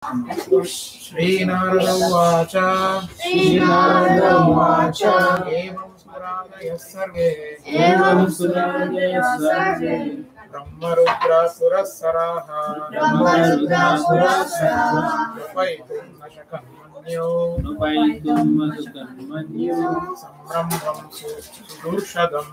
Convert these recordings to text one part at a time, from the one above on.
Srinad Uvacha Evam Suradaya Sarve Brahma Rudra Surasaraha Rupaitum Nashakanmanyo Samrambam Sudurshadam.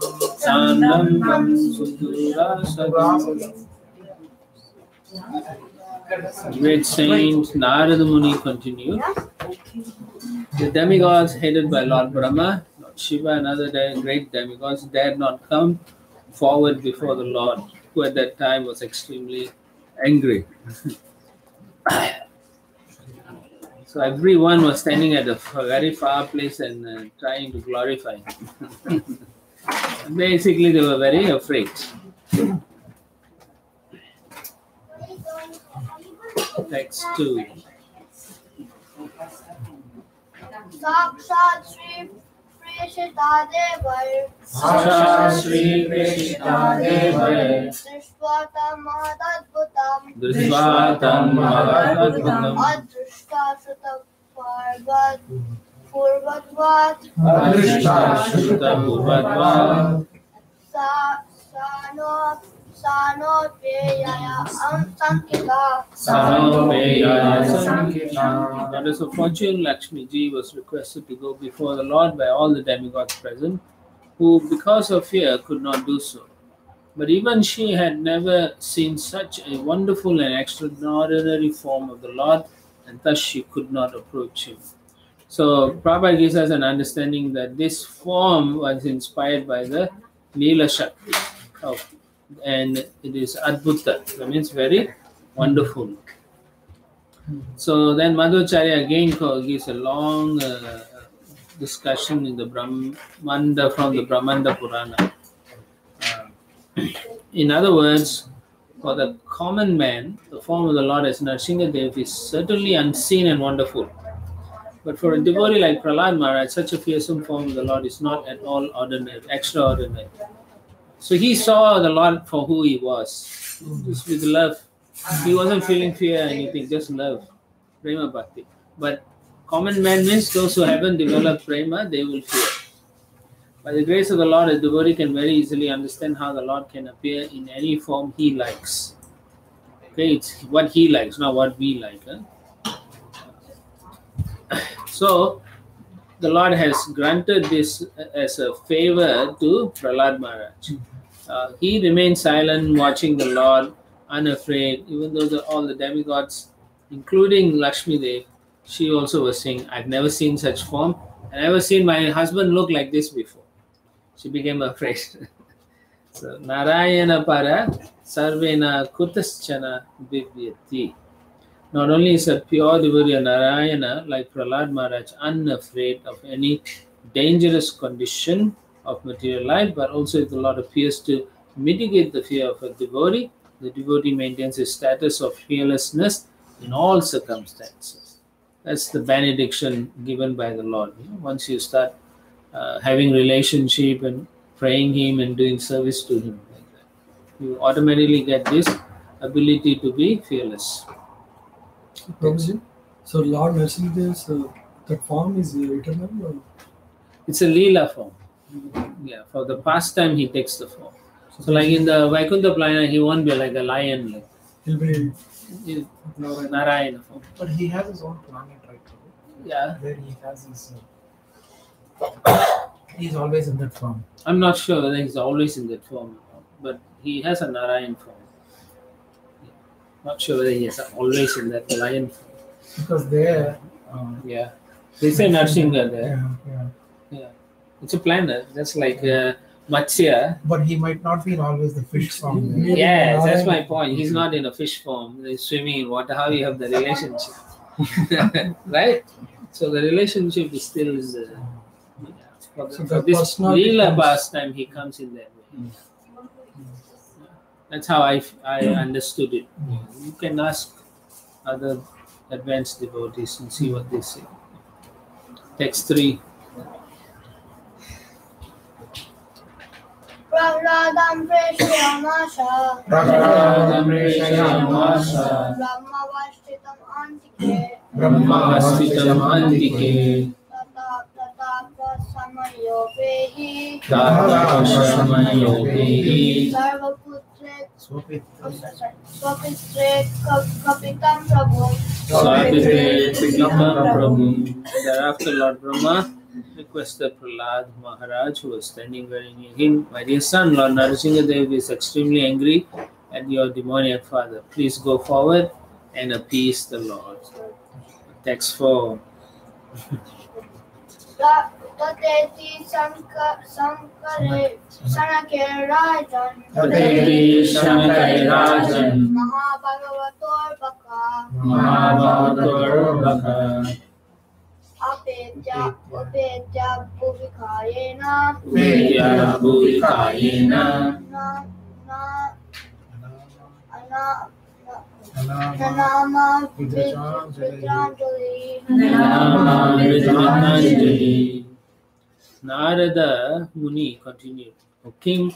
Great saint Narada Muni continued. The demigods headed by Lord Brahma, Lord Shiva, and other great demigods dared not come forward before the Lord, who at that time was extremely angry. So everyone was standing at a very far place and trying to glorify him. Basically, they were very afraid. Text 2. Sakshat Sri Preshita Devar Drishvatam Mahadadbhutam Adrishta Shuta Purvatvat Sanopeyaya Sankita. Goddess of Fortune, Lakshmi Ji, was requested to go before the Lord by all the demigods present, who, because of fear, could not do so. But even she had never seen such a wonderful and extraordinary form of the Lord, and thus she could not approach him. So, Prabhupada gives us an understanding that this form was inspired by the Leela Shakti, and it is Adbhuta, that means very wonderful. So then Madhvacharya again gives a long discussion in the Brahmanda from the Brahmanda Purana. In other words, for the common man, the form of the Lord as Nrsingadev is certainly unseen and wonderful. But for a devotee like Prahlad Maharaj, such a fearsome form of the Lord is not at all ordinary, extraordinary. So he saw the Lord for who he was, just with love. He wasn't feeling fear or anything, just love, prema bhakti. But common man means those who haven't developed prema, they will fear. By the grace of the Lord, a devotee can very easily understand how the Lord can appear in any form he likes. Okay, it's what he likes, not what we like. So, the Lord has granted this as a favor to Prahlad Maharaj. He remained silent, watching the Lord, unafraid, even though all the demigods, including Lakshmi Dev, she also was saying, I've never seen such form. I've never seen my husband look like this before. She became afraid. So, Narayana para sarvena kutaschana vivyati. Not only is a pure devotee of Narayana, like Prahlad Maharaj, unafraid of any dangerous condition of material life, but also if the Lord appears to mitigate the fear of a devotee, the devotee maintains his status of fearlessness in all circumstances. That's the benediction given by the Lord. Once you start having relationship and praying him and doing service to him, like that, you automatically get this ability to be fearless. So Lord Nrsingadev's that form is eternal? Or? It's a Leela form. Yeah, for the pastime he takes the form. So like in the Vaikuntha Playana, he won't be like a lion. Like, He'll be Narayana form. But he has his own planet, right? Yeah. Where he has his... he's always in that form. I'm not sure whether he's always in that form, but he has a Narayan form. Not sure whether he is always in that lion form. Because there... yeah. They say Narsingha there. Yeah. It's a planet. That's like Matsya. But he might not be in always the fish form. Yes, that's my point. He's not in a fish form. He's swimming in water. How you have the relationship? Right? So the relationship is still... for this Leela pastime, he comes in that way. That's how I understood it. You can ask other advanced devotees and see what they say. Text 3. Prahladam Preshyamasha Brahma Brahma Vashtitam Brahmastitam antike Tata-tata-prasamayopehi Tata-prasamayopehi Sarvaputre Swapitra. Swapitre Kapitam Prabhu Swapite Pitam Prabhu. Thereafter Lord Brahma requested Prahlad Maharaj, who was standing very near him, "My dear son, Lord Narasimhadev is extremely angry at your demoniac father. Please go forward and appease the Lord." Text 4. Tateti Sankare Sanake Rajan Tateti Sanake Rajan Mahabhagavator Baka Mahabhagavator Baka Apetya Bhuvikayena Vidya Bhurikayena Na Na Ana Nanama Nanama Vidyanjali. Vidyanjali Vidyanjali. Narada Muni continued, "O king,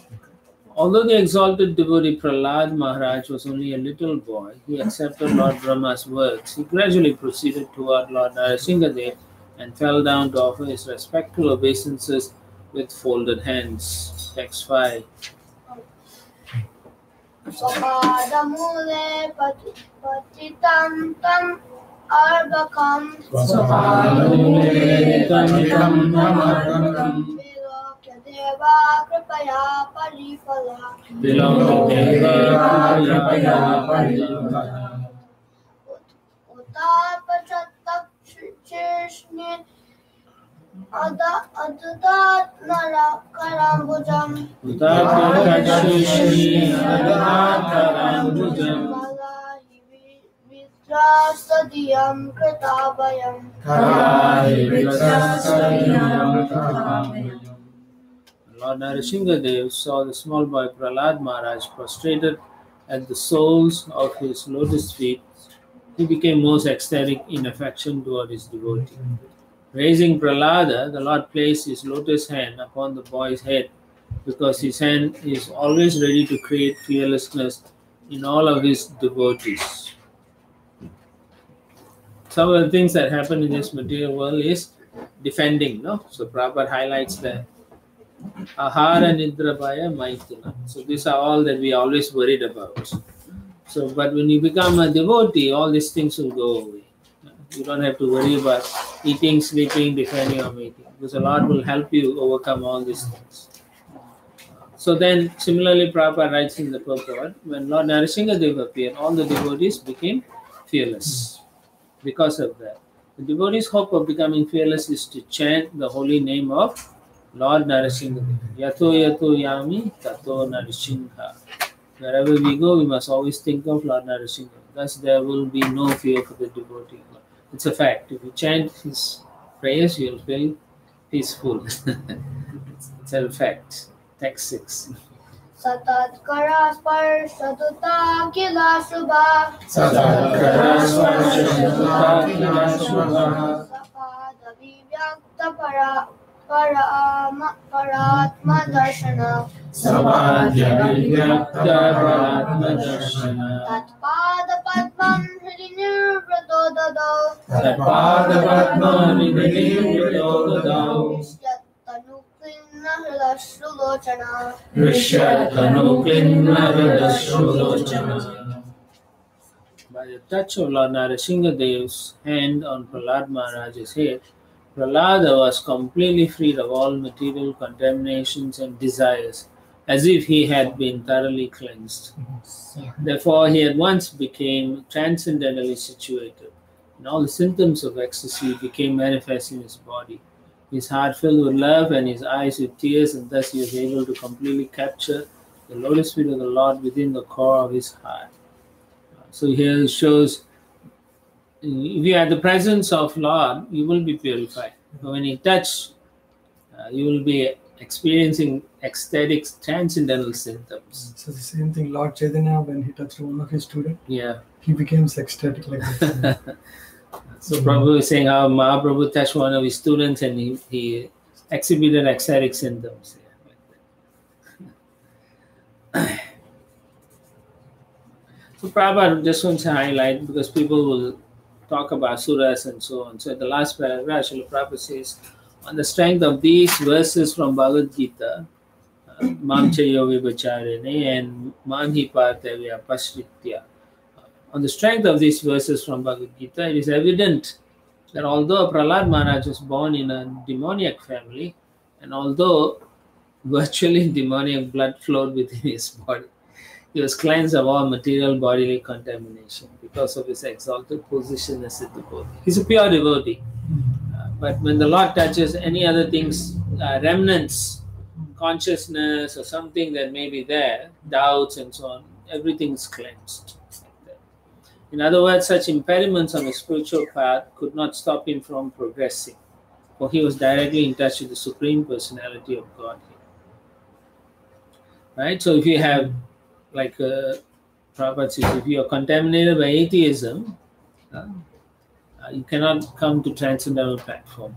although the exalted devotee Prahlad Maharaj was only a little boy, he accepted Lord Brahma's words. He gradually proceeded toward Lord Narasimhadev and fell down to offer his respectful obeisances with folded hands." Text 5. Swapadamule Patitam Tam Arbakam Swapadamule Patitam Tam Arbakam Vilokya Deva Kripaya Paripala Uttapachatak Chirshni Adudat Nara Karambujam Malahi Vitrasadiyam Kritabhayam Lord Narasimhadev saw the small boy Prahlad Maharaj prostrated at the soles of his lotus feet. He became most ecstatic in affection toward his devotee. Raising Prahlada, the Lord placed his lotus hand upon the boy's head, because his hand is always ready to create fearlessness in all of his devotees. Some of the things that happen in this material world is defending, no? So Prabhupada highlights that. Ahara Nidrabhaya Maituna. So these are all that we are always worried about. So, but when you become a devotee, all these things will go away. You don't have to worry about eating, sleeping, defending, or mating, because the Lord will help you overcome all these things. So then, similarly, Prabhupada writes in the purport, when Lord Narasimhadev appeared, all the devotees became fearless because of that. The devotee's hope of becoming fearless is to chant the holy name of Lord Narasimhadev. Yato yato yami tato Narasimha. Wherever we go, we must always think of Lord Narasimha. Thus, there will be no fear for the devotee. It's a fact. If you chant his prayers, you'll feel peaceful. It's a fact. Text 6. Satatkara Sparshaduta Kila Shubha Satatkara Sparshaduta Kila Shubha Sapada Vivyakta Paratma Darshana Samadhya Vivyakta Paratma Darshana Tatpada Padmam Hrinirvrado Dado Tatpada Padmam Hrinirvrado Dado Tanuklina Hridashrulochana Rishyatanuklina Hridashrulochana. By the touch of Lord Narasimhadev's hand on Prahlad Maharaj's head, Prahlada was completely freed of all material contaminations and desires, as if he had been thoroughly cleansed. Therefore, he at once became transcendently situated, and all the symptoms of ecstasy became manifest in his body. His heart filled with love and his eyes with tears, and thus he was able to completely capture the lotus feet of the Lord within the core of his heart. So here it shows, if you are the presence of Lord, you will be purified. But when you touch, you will be experiencing ecstatic transcendental symptoms. So the same thing, Lord Chaitanya, when he touched one of his students, Yeah. he became ecstatic like that. So Prabhu is saying how Mahaprabhu touched one of his students and he exhibited ecstatic symptoms. Yeah. So Prabhupada just wants to highlight, because people will talk about asuras and so on. So, in the last paragraph, Srila Prabhupada says, on the strength of these verses from Bhagavad Gita, Mam Chayo Vibhacharine and Manhi Parthavya Pasritya. On the strength of these verses from Bhagavad Gita, it is evident that although Prahlad Maharaj was born in a demoniac family, and although virtually demoniac blood flowed within his body, he was cleansed of all material bodily contamination because of his exalted position as a devotee. He's a pure devotee. But when the Lord touches any other things, remnants, consciousness or something that may be there, doubts and so on, everything is cleansed. In other words, such impediments on the spiritual path could not stop him from progressing, for he was directly in touch with the Supreme Personality of Godhead. Right? So if you have, like Prabhupada says, if you are contaminated by atheism, you cannot come to transcendental platform.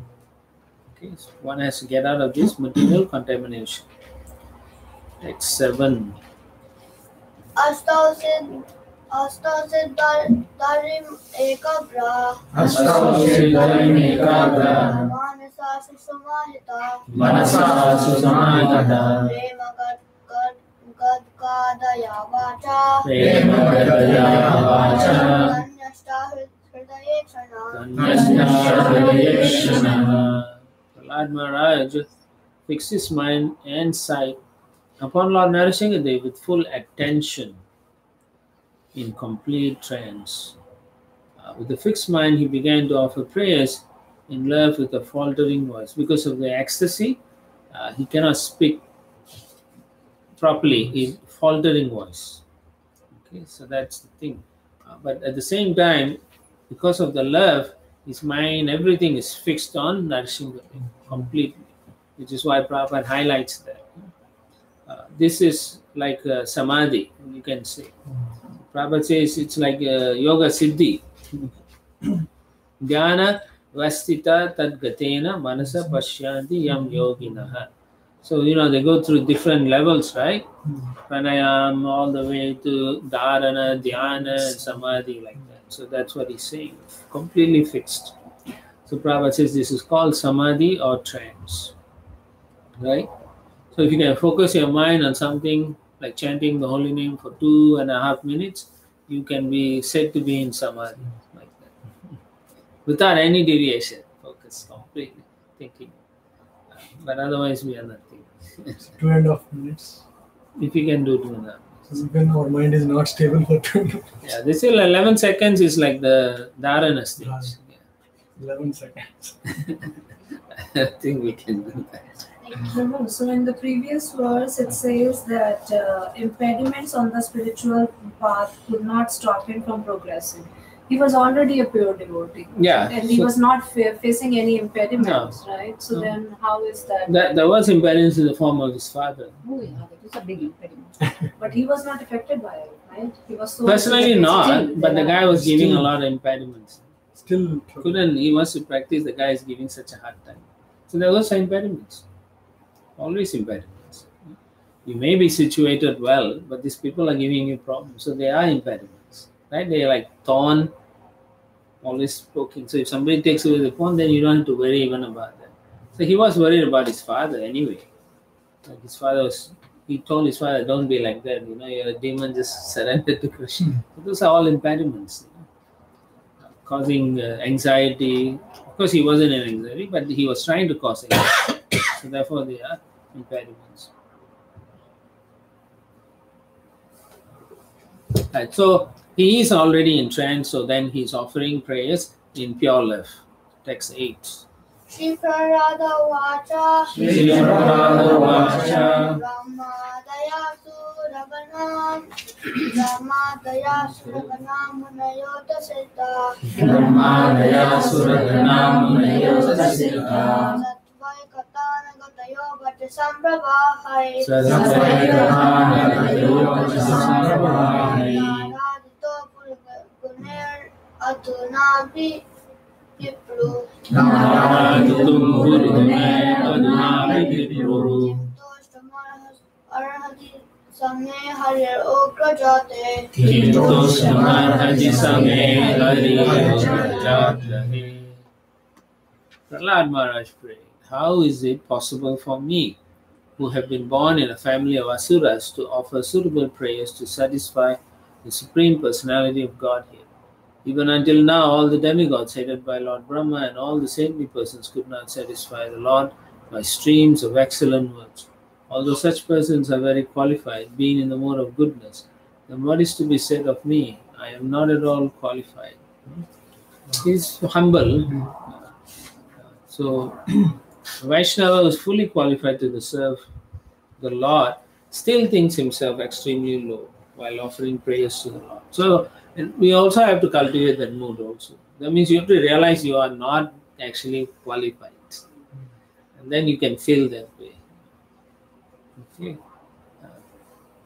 Okay, so one has to get out of this material contamination. Next 7. Astasid darim ekabra manasa susamahita prema gadkadaya vacha kanyashta hridayekshana. Prahlad Maharaj fixed his mind and sight upon Lord Narasimhadev with full attention in complete trance. With a fixed mind, he began to offer prayers in love with a faltering voice. Because of the ecstasy, he cannot speak properly in faltering voice. Okay, so that's the thing. But at the same time, because of the love, his mind, everything is fixed on Narasimhadev completely, which is why Prabhupada highlights that. This is like samadhi, you can say. Prabhupada says it's like yoga siddhi. Dhyana vastita tadgatena manasa pashyanti yam yoginaha. So, they go through different levels, right? Pranayam all the way to dharana, dhyana, and samadhi like that. So that's what he's saying. Completely fixed. So Prabhupada says this is called samadhi or trance. Right? So if you can focus your mind on something like chanting the holy name for 2.5 minutes, you can be said to be in samadhi like that. Without any deviation. Focus completely. Thinking. But otherwise we are nothing. 2.5 minutes. If you can do 2.5. So when our mind is not stable for 2.5. Yeah, this is 11 seconds is like the dharana stage. Yeah. 11 seconds. I think we can do that. So in the previous verse, it says that impediments on the spiritual path could not stop him from progressing. He was already a pure devotee. Yeah. And he was not facing any impediments, right? So then how is that? There was impediments in the form of his father. Oh yeah, that was a big impediment. But he was not affected by it, right? He was so Personally not, but the guy was giving a lot of impediments. Still He wants to practice, the guy is giving such a hard time. So there was impediments. Always impediments. You may be situated well, but these people are giving you problems. So they are impediments. Right? They are like thorn, always poking. So if somebody takes away the phone, then you don't have to worry even about that. So he was worried about his father anyway. Like his father he told his father, don't be like that. You're a demon, just surrender to Krishna. So those are all impediments. Causing anxiety. Of course, he wasn't in anxiety, but he was trying to cause anxiety. So therefore, they are impediments. Right, so he is already in trance, so then he's offering prayers in pure love. Text 8. Shri Prarada Vacha Shri Prarada Vacha Ramadaya Suraganam Ramadaya Suraganam Munayota Siddha Ramadaya Suraganam Munayota Siddha Satvai Katana Gatayo Bhatta Samprabhai Satvai Katana Gatayo Bhatta Samprabhai Naradito Purguner Atunabhi Vipru Naradutum Gurune Adunavi Vipru Arhati Same Harir Okrajate Kinto Samarhaji Same Hari Prajat Rahe. Prahlad Maharaj prayed, how is it possible for me, who have been born in a family of asuras, to offer suitable prayers to satisfy the Supreme Personality of Godhead? Even until now, all the demigods headed by Lord Brahma and all the saintly persons could not satisfy the Lord by streams of excellent words. Although such persons are very qualified, being in the mode of goodness, then what is to be said of me? I am not at all qualified. He's humble. So, Vaishnava who is fully qualified to serve the Lord still thinks himself extremely low while offering prayers to the Lord. So, and we also have to cultivate that mood also. That means you have to realize you are not actually qualified. And then you can feel that way. Okay.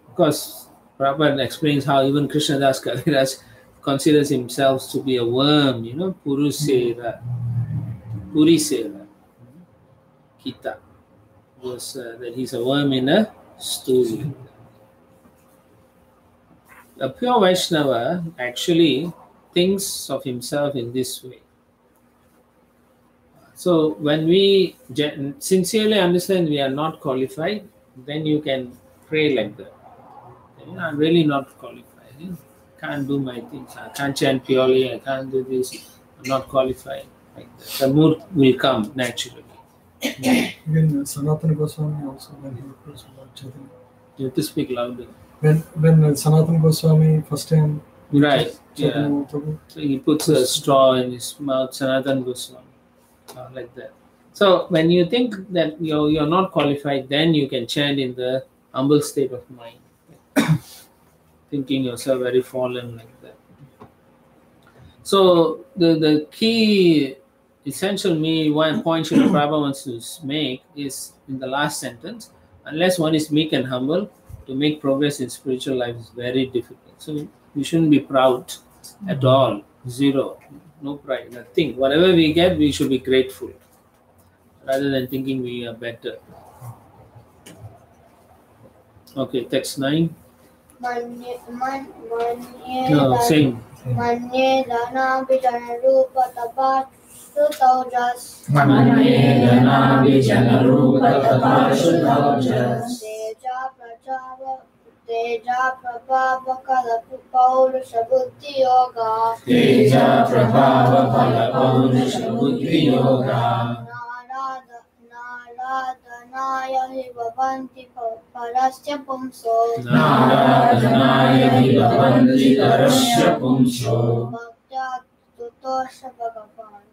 Because Prabhupada explains how even Krishnadas Kaviraj considers himself to be a worm, Purusera, Purisera, Kita. Was that he's a worm in a stool. A pure Vaishnava actually thinks of himself in this way. So when we sincerely understand we are not qualified, then you can pray like that. I'm really not qualified. Can't do my things. I can't chant purely. I can't do this. I'm not qualified. Like that. The mood will come naturally. Even Sanatana Goswami also, when he approached Lord Chaitanya. You have to speak louder. When Sanatana Goswami first time Right. Chaitanya Yeah. Mahaprabhu, So he puts a straw in his mouth, Sanatan Goswami, like that. So when you think that you're not qualified, then you can chant in the humble state of mind, thinking yourself very fallen like that. So the key, essential one point Srila Prabhupada wants to make is in the last sentence, unless one is meek and humble, to make progress in spiritual life is very difficult. So we shouldn't be proud at all. Zero. No pride, nothing. Whatever we get, we should be grateful rather than thinking we are better. Okay, text 9. No, sing. Manye dana vijana rupa tapat sutaujas. Manye dana vijana rupa tapashutaujas. Teja prabhava kala paurusha buddhi yoga. Teja prabhava pala paurusha buddhi yoga. Naradhanaya hi bhavanti parasya pumso. Naradhanaya hi bhavanti parasya pumso. Bhaktya tutosha bhagavan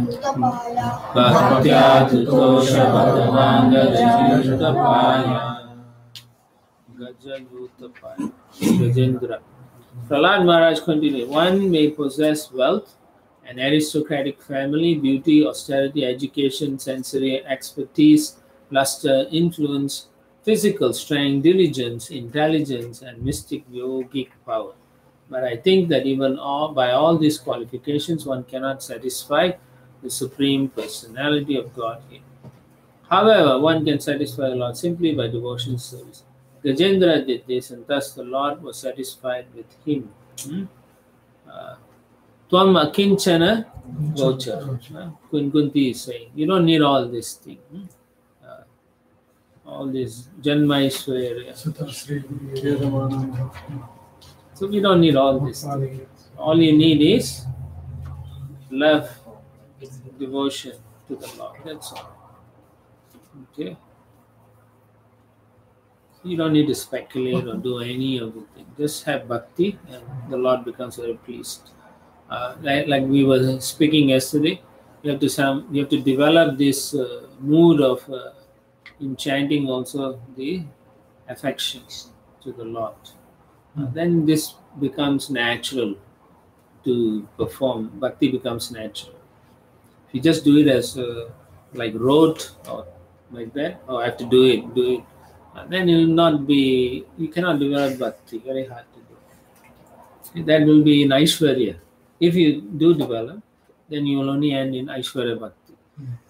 Utapaya. Bhaktya tutosha bhagavan Gajayutapaya. Gajendra. Prahlad Maharaj continued, one may possess wealth, an aristocratic family, beauty, austerity, education, sensory expertise, luster, influence, physical strength, diligence, intelligence, and mystic yogic power. But I think that even by all these qualifications, one cannot satisfy the Supreme Personality of Godhead. However, one can satisfy the Lord simply by devotion service. Gajendra did this, and thus the Lord was satisfied with him. Tvam akinchana gochar. Kunti is saying, you don't need all this thing. All this Janmaishwarya. So we don't need all this. All you need is love, devotion to the Lord. That's all. Okay. You don't need to speculate or do any of the things. Just have bhakti, and the Lord becomes very pleased. Like we were speaking yesterday, you have to develop this mood of in chanting also the affections to the Lord. Then this becomes natural to perform. Bhakti becomes natural. If you just do it as like rote or like that, or I have to do it, then you cannot develop bhakti. Very hard to do. That will be in Aishwarya. If you do develop, then you will only end in Aishwarya Bhakti.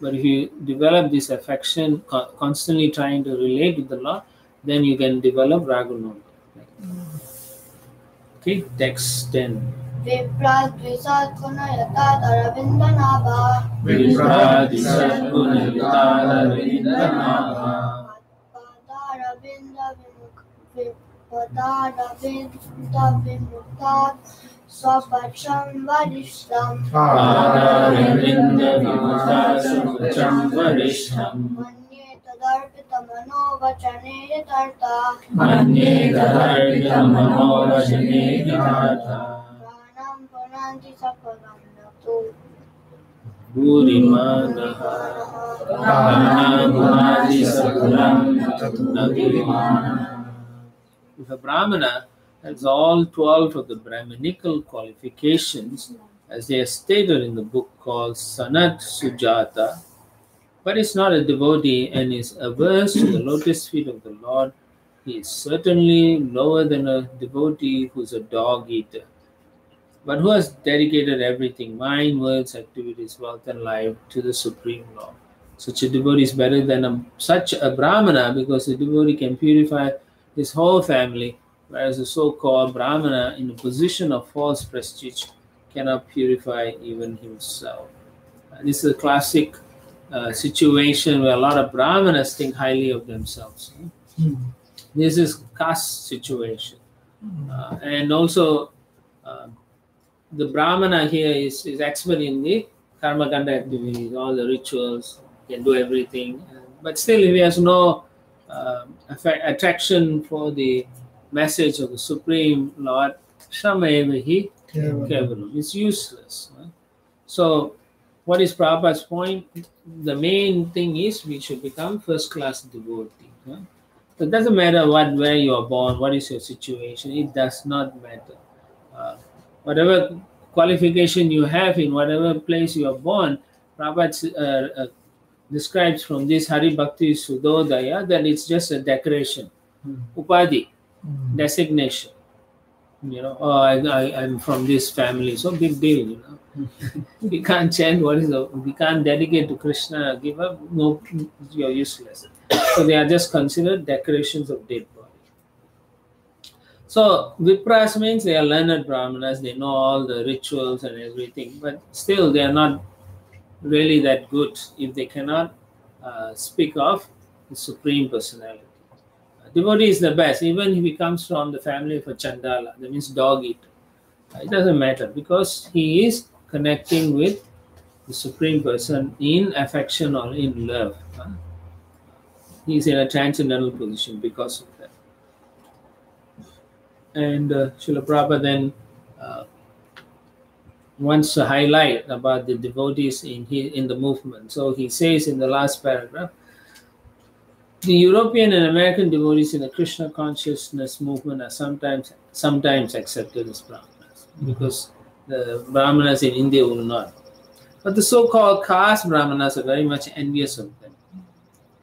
But if you develop this affection, constantly trying to relate with the Lord, then you can develop Ragunam. Okay, text 10. Vipradvisatgunayatadaravindanabha Vipradisadgunayutadavindanabha Padaravindavimuktad Swapacham Varishtam Padaravindavimuktadasvacham varishtam Manye tadarpitamano tarta Manye tadarpitamanovačane vitartha Pranam punanti sapalam natu Burimanaha Pranam sakalam nagurimanam. If a Brahmana has all 12 of the Brahminical qualifications, as they are stated in the book called Sanat Sujata, but is not a devotee and is averse to the lotus feet of the Lord, he is certainly lower than a devotee who is a dog eater, but who has dedicated everything, mind, words, activities, wealth, and life to the Supreme Lord. Such a devotee is better than such a Brahmana because the devotee can purify his whole family, whereas the so-called Brahmana in a position of false prestige cannot purify even himself. This is a classic situation where a lot of Brahmanas think highly of themselves. This is caste situation. And also the Brahmana here is expert in the karma kanda activities, all the rituals, can do everything. But still, if he has no attraction for the message of the Supreme Lord, Shamaevahi Kevalam. It's useless. So, what is Prabhupada's point? The main thing is we should become first-class devotee. It doesn't matter where you are born, what is your situation. It does not matter. Whatever qualification you have in whatever place you are born, Prabhupada describes from this Hari Bhakti Sudodaya that it's just a decoration, upadhi, designation. I'm from this family, so big deal. We can't chant we can't dedicate to Krishna, give up, no, you're useless. So they are just considered decorations of dead body. So Vipras means they are learned Brahmanas, they know all the rituals and everything, but still they are not really that good if they cannot speak of the Supreme Personality. Devotee is the best, even if he comes from the family of a Chandala, that means dog eater. It doesn't matter because he is connecting with the Supreme Person in affection or in love. He is in a transcendental position because of that. And Srila Prabhupada then wants to highlight about the devotees in the movement. So he says in the last paragraph, the European and American devotees in the Krishna consciousness movement are sometimes accepted as Brahmanas, because the Brahmanas in India will not. But the so-called caste Brahmanas are very much envious of them.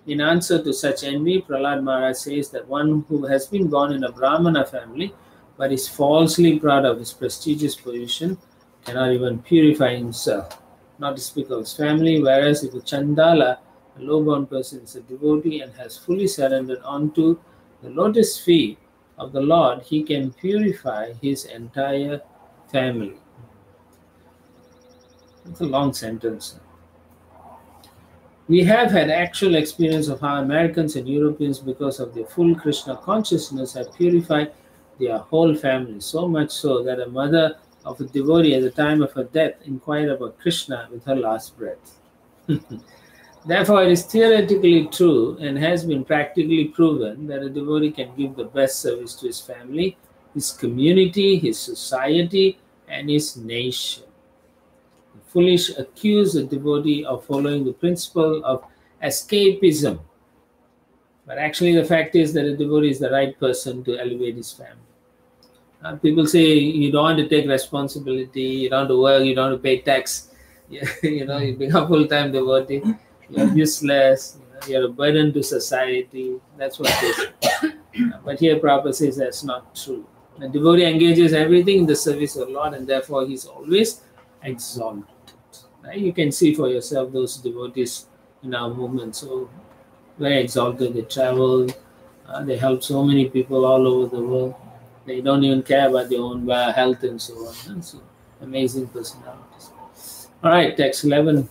In answer to such envy, Prahlad Maharaj says that one who has been born in a Brahmana family but is falsely proud of his prestigious position cannot even purify himself, not to speak of his family, whereas if a Chandala, a low-born person, is a devotee and has fully surrendered onto the lotus feet of the Lord, he can purify his entire family. It's a long sentence. We have had actual experience of how Americans and Europeans, because of their full Krishna consciousness, have purified their whole family, so much so that a mother of a devotee at the time of her death inquired about Krishna with her last breath. Therefore, it is theoretically true and has been practically proven that a devotee can give the best service to his family, his community, his society, and his nation. The foolish accuse a devotee of following the principle of escapism. But actually, the fact is that a devotee is the right person to elevate his family. People say you don't want to take responsibility, you don't want to work, you don't want to pay tax. You become a full-time devotee. You're useless, you're a burden to society. That's what they say. But here Prabhupada says that's not true. The devotee engages everything in the service of the Lord, and therefore he's always exalted. Right? You can see for yourself those devotees in our movement. So very exalted. They travel, they help so many people all over the world. They don't even care about their own health and so on. And so Amazing personalities. All right, text 11.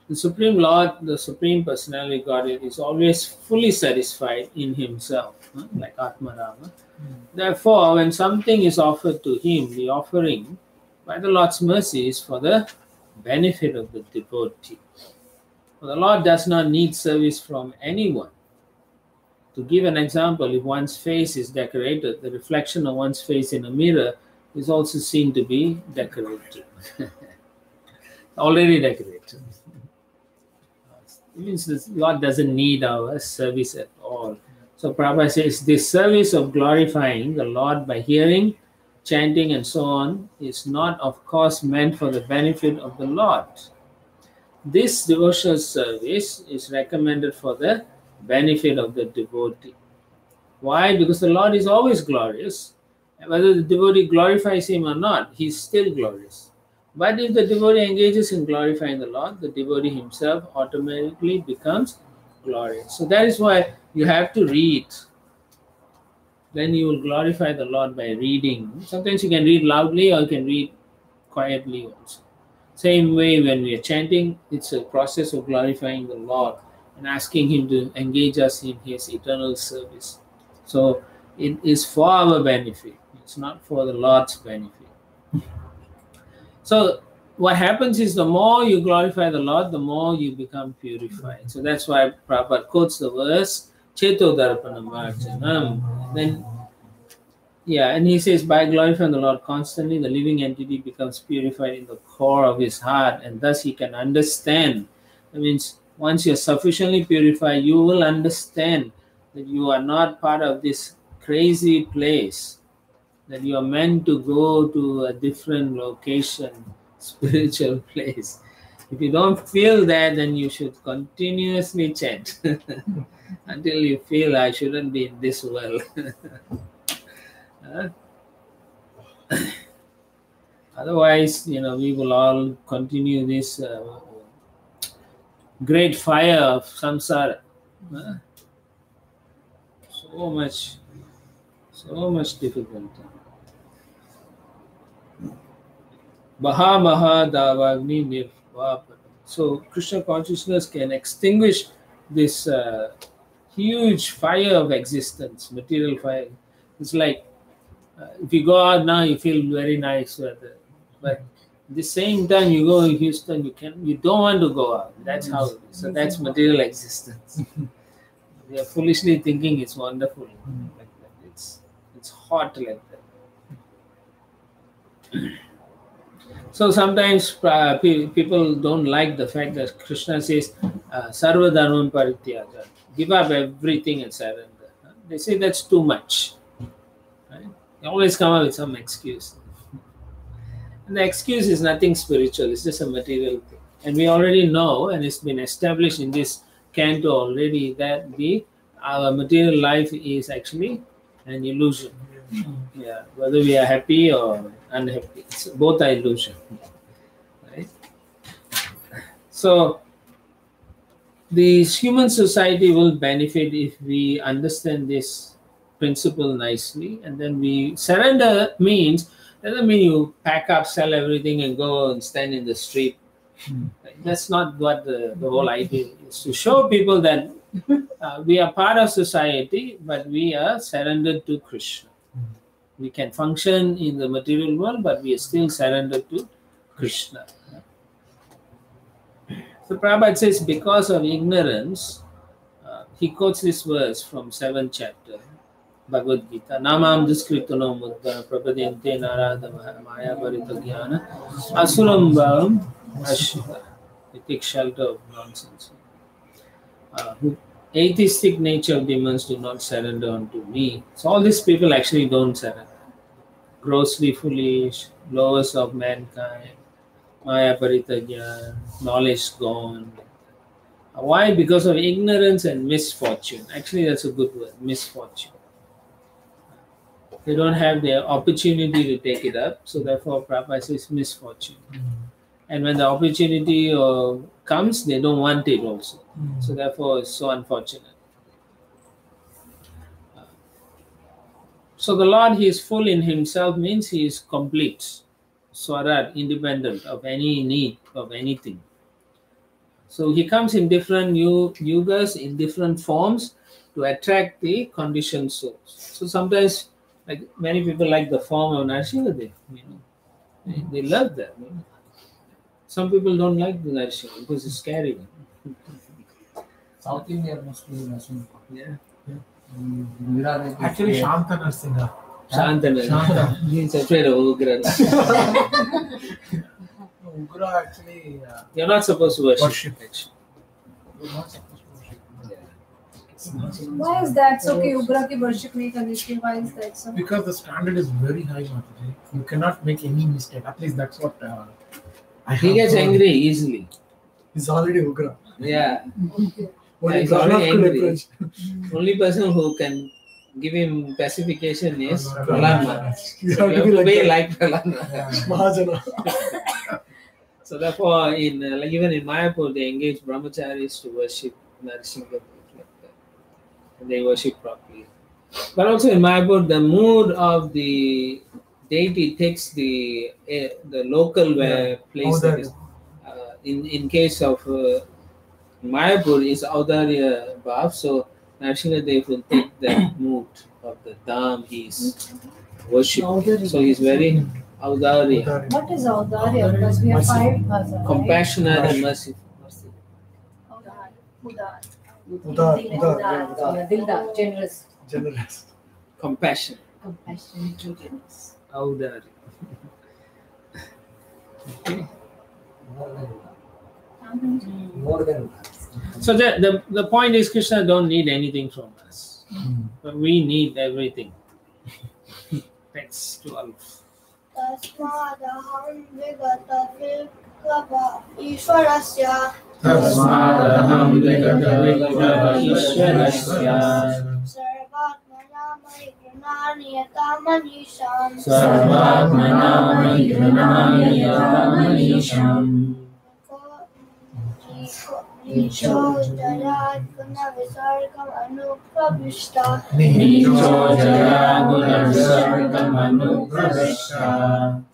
The Supreme Lord, the Supreme Personality Godhead, is always fully satisfied in Himself, like Atmarama. Therefore, when something is offered to Him, the offering, by the Lord's mercy, is for the benefit of the devotee. For the Lord does not need service from anyone. To give an example, if one's face is decorated, the reflection of one's face in a mirror is also seen to be decorated. Already decorated. It means the Lord doesn't need our service at all. So Prabhupada says this service of glorifying the Lord by hearing, chanting and so on is not of course meant for the benefit of the Lord. This devotional service is recommended for the benefit of the devotee. Why? Because the Lord is always glorious. Whether the devotee glorifies Him or not, He is still glorious. But if the devotee engages in glorifying the Lord, the devotee himself automatically becomes glorious. So that is why you have to read. Then you will glorify the Lord by reading. Sometimes you can read loudly or you can read quietly also. Same way when we are chanting, it's a process of glorifying the Lord and asking Him to engage us in His eternal service. So it is for our benefit. It's not for the Lord's benefit. So what happens is the more you glorify the Lord, the more you become purified. So that's why Prabhupada quotes the verse, Cheto Darpanam Archanam. Then, and he says, by glorifying the Lord constantly, the living entity becomes purified in the core of his heart, and thus he can understand. That means once you're sufficiently purified, you will understand that you are not part of this crazy place, that you are meant to go to a different location, spiritual place. If you don't feel that, then you should continuously chant until you feel I shouldn't be in this world. Otherwise, we will all continue this great fire of samsara. So much difficult. Maha Davagni Nirvapanam. So Krishna consciousness can extinguish this huge fire of existence, material fire. It's like if you go out now, you feel very nice weather, but at the same time you go in Houston, you don't want to go out. That's how it is. So that's material existence. We are foolishly thinking it's wonderful like that. It's hot like that. So sometimes people don't like the fact that Krishna says, Sarva Dharmam Parityaja, give up everything and surrender. They say that's too much. Right? They always come up with some excuse. And the excuse is nothing spiritual, it's just a material thing. And we already know, and it's been established in this canto already, that our material life is actually an illusion. Yeah, whether we are happy or unhappy, both are illusion. Right? So the human society will benefit if we understand this principle nicely, and then we surrender doesn't mean you pack up, sell everything, and go and stand in the street. That's not what the whole idea is. To show people that we are part of society, but we are surrendered to Krishna. We can function in the material world, but we are still surrendered to Krishna. So Prabhupada says, because of ignorance, he quotes this verse from 7th chapter, Bhagavad Gita. Namam duskritano mudda prapadyante narada maya parita jnana asuram bhavam ashita. They take shelter of nonsense. atheistic nature of demons do not surrender unto me. So all these people actually don't surrender. Grossly foolish, lowest of mankind, Maya Paritagya, knowledge gone. Why? Because of ignorance and misfortune. Actually, that's a good word, misfortune. They don't have the opportunity to take it up, so therefore Prabhupada says misfortune. And when the opportunity comes, they don't want it also. So therefore it's so unfortunate. So the Lord, He is full in Himself means He is complete, Swarat, independent of any need of anything. So He comes in different yugas, in different forms to attract the conditioned souls. So sometimes, like many people like the form of Narsimha, they love that. Some people don't like the Narsimha because it's scary. South India mostly Narasimha. Yeah. Actually, Shanta Narasimha. Shantana. He's afraid of Ugra. Ugra actually. You're not supposed to worship. Actually. You're not supposed to worship. Why is that? So, okay, Ugra ki worship nahi karni chahiye. Why is that so? Because the standard is very high, Mataji. You cannot make any mistake. At least that's what I He have gets heard. angry easily. He's already Ugra. Yeah. Only he's Prabhupada already could angry. approach. Only person who can give him pacification is Prahlad Prahlad Maharaj. Maharaj. You So have you to be have to be like like Prahlad Maharaj. Mahajana. So therefore, even in Mayapur, they engage brahmacharis to worship Narasimha like that. And they worship properly. But also in Mayapur, the mood of the deity takes the local place. That is, in case of Mayapur is Audarya Bhav, so Narasimha Dev will take that mood of the Dham he is worshipping. So he's very Audarya, What is Audarya? Because we have five bhasa, right? compassionate and merciful. Udar. Udar. Dildar, generous. Generous. Compassion, Compassionate, generous. Audarya. More than So the point is Krishna don't need anything from us. But we need everything. Text 12. तस्मादहं विगतविक्रम ईश्वरस्य तस्मादहं विगतविक्रम ईश्वरस्य सर्वात्मना मयि गृह्णामि यथा मनीषाम् सर्वात्मना मयि गृह्णामि यथा मनीषाम् नीचो जयात् गुणविसर्गम् अनुप्रविष्टा नीचो जया गुणविसर्गम् अनुप्रविष्टा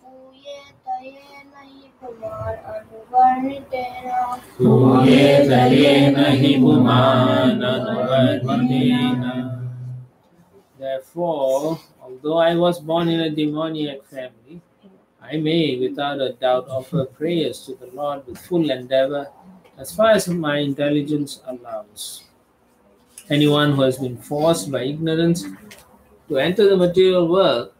पूयेत येन हि पुमान् अनुवर्णितेन पूयेत येन हि पुमान् अनुवर्णितेन. Therefore, although I was born in a demoniac family, I may, without a doubt, offer prayers to the Lord with full endeavor as far as my intelligence allows. Anyone who has been forced by ignorance to enter the material world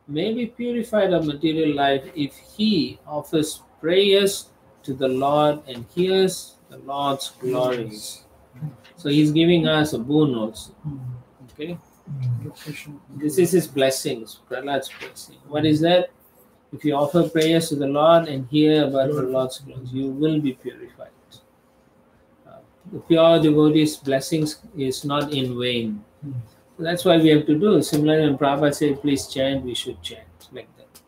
may be purified of material life if he offers prayers to the Lord and hears the Lord's glories. So he's giving us a boon also. Okay? This is his blessings, Prahlad's blessing. What is that? If you offer prayers to the Lord and hear about the Lord's glories, you will be purified. The pure devotee's blessings is not in vain. So that's why we have to do. Similarly, when Prabhupada said, please chant, we should chant like that.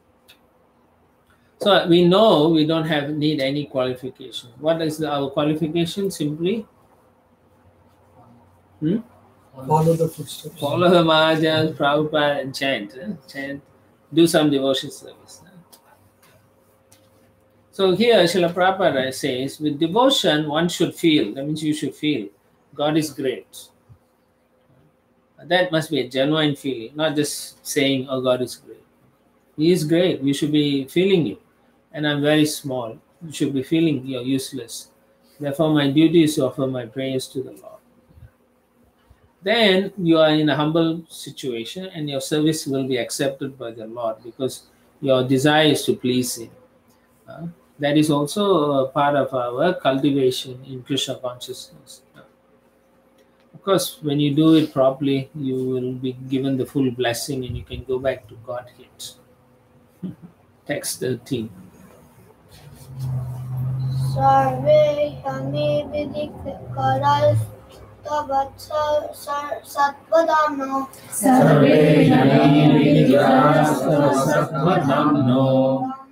So we know we don't need any qualification. What is our qualification? Simply Follow the footsteps. follow the Mahajans, Prabhupada, and chant. Chant. Do some devotion service. So here, Srila Prabhupada says, with devotion, one should feel. That means you should feel God is great. That must be a genuine feeling, not just saying, oh, God is great. He is great. You should be feeling it. And I'm very small. You should be feeling you're useless. Therefore, my duty is to offer my prayers to the Lord. Then you are in a humble situation and your service will be accepted by the Lord because your desire is to please Him. That is also a part of our cultivation in Krishna consciousness. course, when you do it properly, you will be given the full blessing and you can go back to Godhead. Text 13. Sarve Shami Vidikaras Tavat Satvadamno Sarve Jani Vidyasattvadamno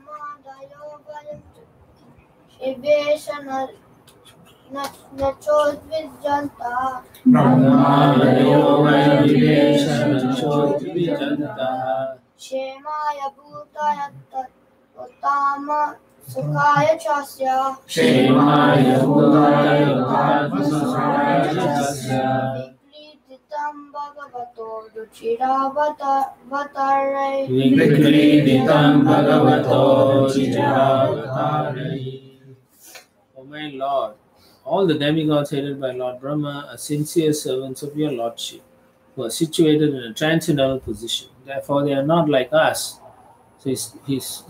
Ramadayo Valim Shiveshana Nachodvijanta Brahmadayo Viveshana Shemaya Bhutaya Tat Uttama Sukhaya Chasya Shemaya Bhutaya Tatmasaya Jasya Vikriditam Bhagavato Ruchiravatare Vikriditam Bhagavato Ruchiravatare. O my Lord, all the demigods headed by Lord Brahma are sincere servants of your Lordship, who are situated in a transcendental position. Therefore, they are not like us. So he's he's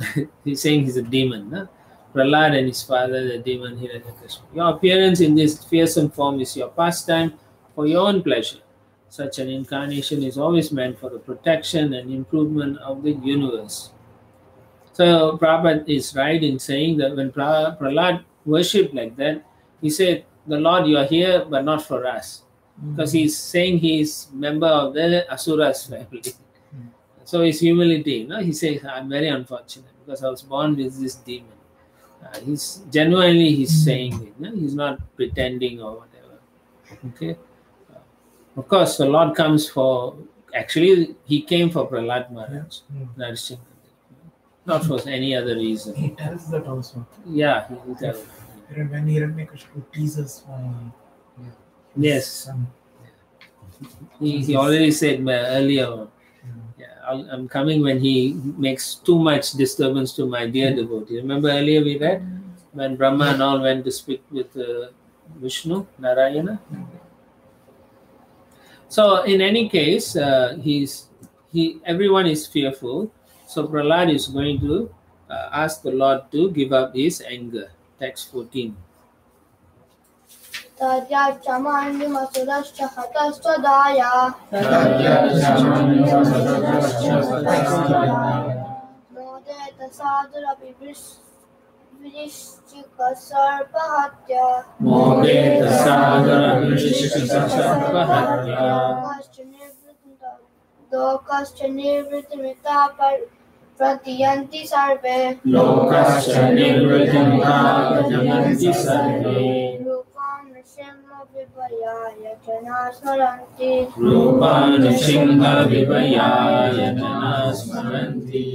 saying he's a demon. Huh? Prahlad and his father, the demon Hiranyakashipu. Your appearance in this fearsome form is your pastime for your own pleasure. Such an incarnation is always meant for the protection and improvement of the universe. So Prabhupada is right in saying that when Prahlad worshipped like that, he said, the Lord, you are here, but not for us. Because he's saying he's member of the Asuras family. So his humility, he says, I'm very unfortunate because I was born with this demon. He's genuinely saying it. He's not pretending or whatever. Okay. Of course, the Lord comes for. Actually, he came for Prahlad Maharaj, Narsimha, not for any other reason. He tells that also. Yeah, he will tell. When Hiranyakashipu teases Yes, son. he already said earlier. I'm coming when he makes too much disturbance to my dear devotee. Remember earlier we read when Brahma and all went to speak with Vishnu, Narayana. So in any case, everyone is fearful. So Prahlad is going to ask the Lord to give up his anger. Text 14. Tadyachamanyumasurascha hatastadaya Modeta sadurapi vrishchika sarpahatya Modeta sadara vrishchika sarpahatya Lokascha nivritimita pratiyanti sarve Lokascha nivritimita pratiyanti sarve Rupam nrsimha vibhayaya jana smaranti Rupam nrsimha vibhayaya jana smaranti.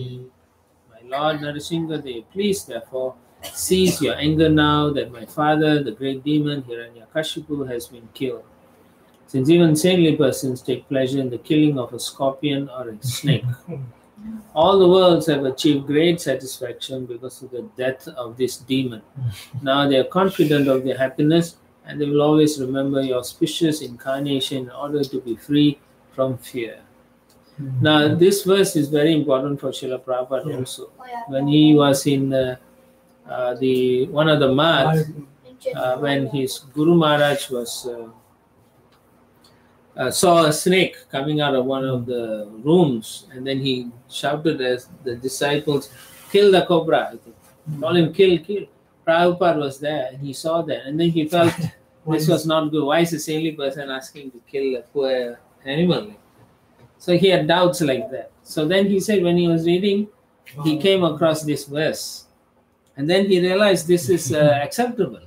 My Lord Narasimhadev, please therefore cease your anger now that my father, the great demon Hiranyakashipu, has been killed. Since even saintly persons take pleasure in the killing of a scorpion or a snake, all the worlds have achieved great satisfaction because of the death of this demon. Now they are confident of their happiness and they will always remember your auspicious incarnation in order to be free from fear. Now this verse is very important for Srila Prabhupada also. When he was in one of the math, when his Guru Maharaj was saw a snake coming out of one of the rooms, and then he shouted as the disciples, kill the cobra. I think. Told him, kill. Prabhupada was there and he saw that, and then he felt this was not good. Why is a saintly person asking to kill a poor animal? So he had doubts like that. So then he said when he was reading, he came across this verse. And then he realized this is acceptable.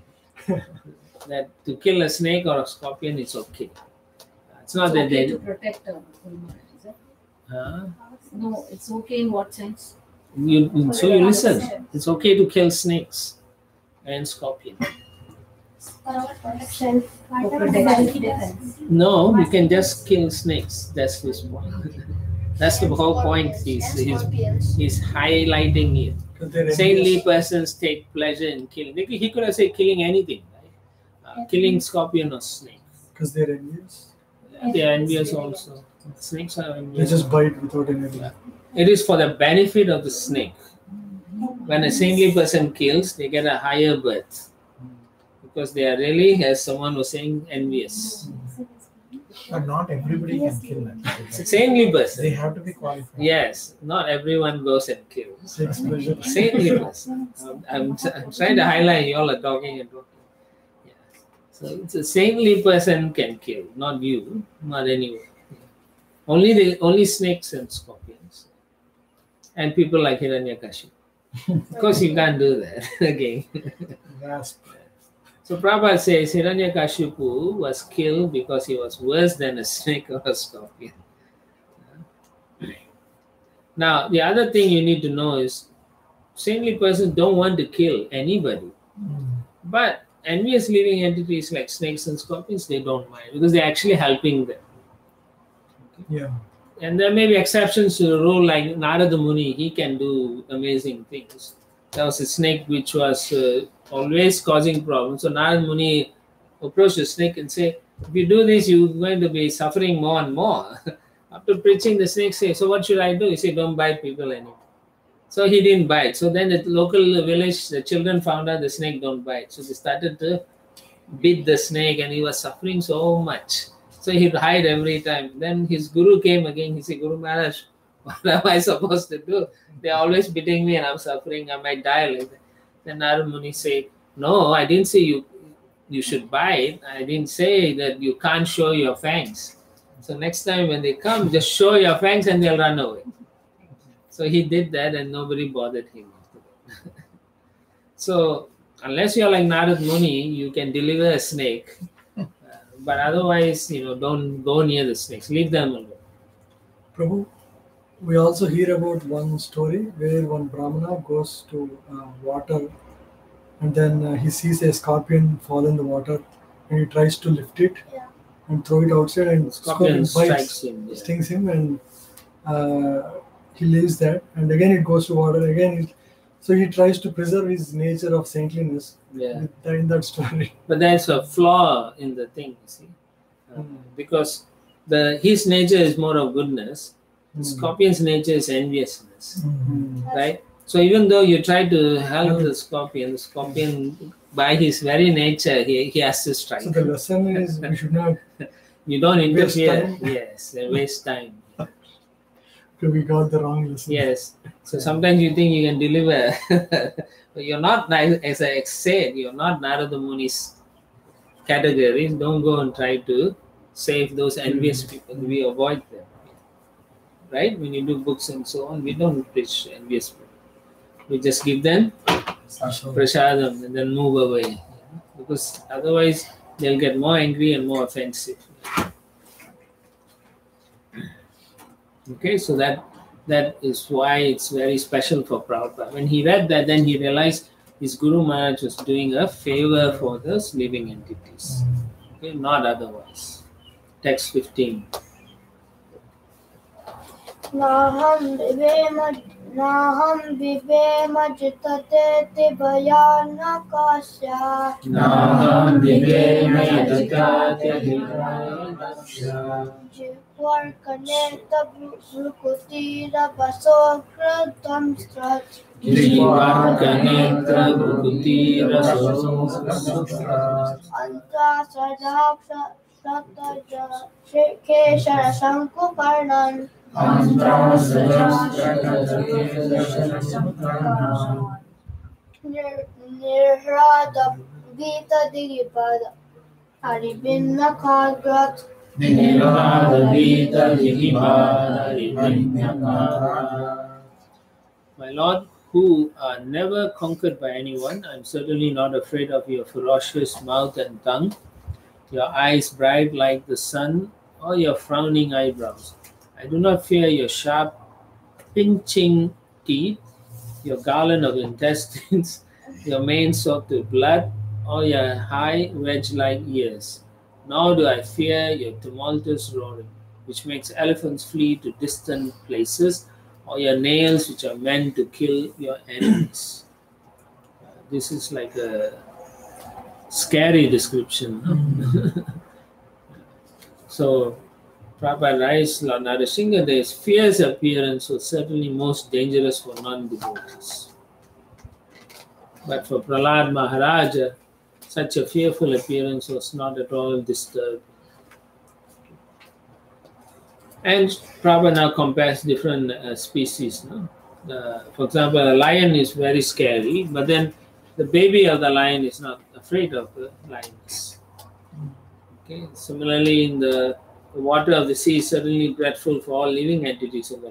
That to kill a snake or a scorpion is okay. It's not that okay they... to protect a woman, is it? Huh? No, it's okay in what sense? So you listen. It's okay to kill snakes and scorpion. protection. For self-defense. No, you can just kill snakes. That's his point. That's the whole point. He's highlighting it. Saintly persons take pleasure in killing. He could have said killing anything, right? Killing scorpion or snake. Because they're envious. They are envious also. Snakes are They envious. just bite without any. It is for the benefit of the snake. When a saintly person kills, they get a higher birth. Because they are really, as someone was saying, envious. But not everybody can kill that. It's a saintly person. They have to be qualified. Yes, not everyone goes and kills. Sex pleasure. Saintly person. I'm trying to highlight, you all are talking and talking. Yeah. So it's a saintly person can kill, not you, not anyone. Only snakes and scorpions. And people like Hiranyakashipu. Of course, you can't do that again. Wasp. So Prabhupada says Hiranyakashipu was killed because he was worse than a snake or a scorpion. Now, the other thing you need to know is saintly persons don't want to kill anybody. But envious living entities like snakes and scorpions, they don't mind because they're actually helping them. Yeah. And there may be exceptions to the rule, like Narada Muni, he can do amazing things. There was a snake which was always causing problems. So Narada Muni approached the snake and said, if you do this, you're going to be suffering more and more. After preaching, the snake said, so what should I do? He said, don't bite people anymore. So he didn't bite. So then the local village, the children found out the snake don't bite. So they started to beat the snake and he was suffering so much. So he'd hide every time. Then his guru came again. He said, Guru Maharaj, what am I supposed to do? They're always beating me and I'm suffering. I might die like that. Then Narada Muni said, no, I didn't say you should bite. I didn't say that you can't show your fangs. So next time when they come, just show your fangs and they'll run away. So he did that and nobody bothered him after that. So unless you're like Narada Muni, you can deliver a snake. But otherwise, don't go near the snakes. Leave them alone. Prabhu, we also hear about one story where one Brahmana goes to water and then he sees a scorpion fall in the water and he tries to lift it and throw it outside and Scorpion bites, stings him and he leaves that and again it goes to water again. So he tries to preserve his nature of saintliness in that story. But there's a flaw in the thing, you see. Because his nature is more of goodness. The scorpion's nature is enviousness. Right? So even though you try to help the scorpion by his very nature, he has to strike. So the lesson is we should not you don't interfere. Waste time. Yes, and waste time. We got the wrong lesson. Yes. So sometimes you think you can deliver, but you're not, as I said, you're not Narada Muni's categories. Don't go and try to save those envious people. We avoid them. Right? When you do books and so on, we don't preach envious people. We just give them prasadam and then move away. Because otherwise they'll get more angry and more offensive. Okay, so that is why it's very special for Prabhupada. When he read that, then he realized his Guru Maharaj was doing a favor for those living entities. Okay, not otherwise. Text 15. Naham vivema jitate bhayanakasya. Naham vivema jitate bhayanakasya. Jitvarkaneta brukutira vasokratam strat. Jitvarkaneta brukutira vasokratam. Anta sadhapsa sataja keshara sankukarnan. Nirrada Vita Diripada Haribinna Kagrat. My Lord, who are never conquered by anyone, I am certainly not afraid of your ferocious mouth and tongue, your eyes bright like the sun, or your frowning eyebrows. I do not fear your sharp, pinching teeth, your garland of intestines, your mane soaked with blood, or your high wedge-like ears. Nor do I fear your tumultuous roaring, which makes elephants flee to distant places, or your nails, which are meant to kill your enemies. This is like a scary description. No? So, Prabhupada writes, Lord Narasimha's fierce appearance was certainly most dangerous for non-devotees. But for Prahlad Maharaja, such a fearful appearance was not at all disturbed. And Prabhupada now compares different species. No? For example, a lion is very scary, but then the baby of the lion is not afraid of the lions. Okay. Similarly, in the water of the sea is certainly dreadful for all living entities in the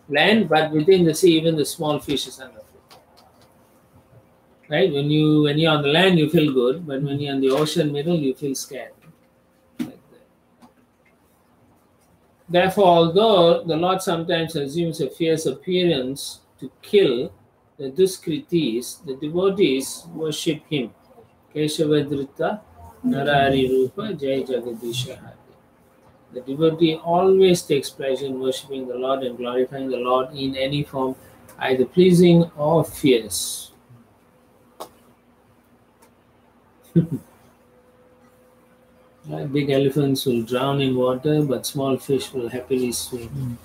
land, but within the sea, even the small fishes are not afraid. Right? When you're on the land, you feel good, but when you're in the ocean middle, you feel scared. Like that. Therefore, although the Lord sometimes assumes a fierce appearance to kill the Duskritis, the devotees worship him. Keshavadrita Narari Rupa Jai Jagadisha Hari. The devotee always takes pleasure in worshipping the Lord and glorifying the Lord in any form, either pleasing or fierce. Big elephants will drown in water, but small fish will happily swim.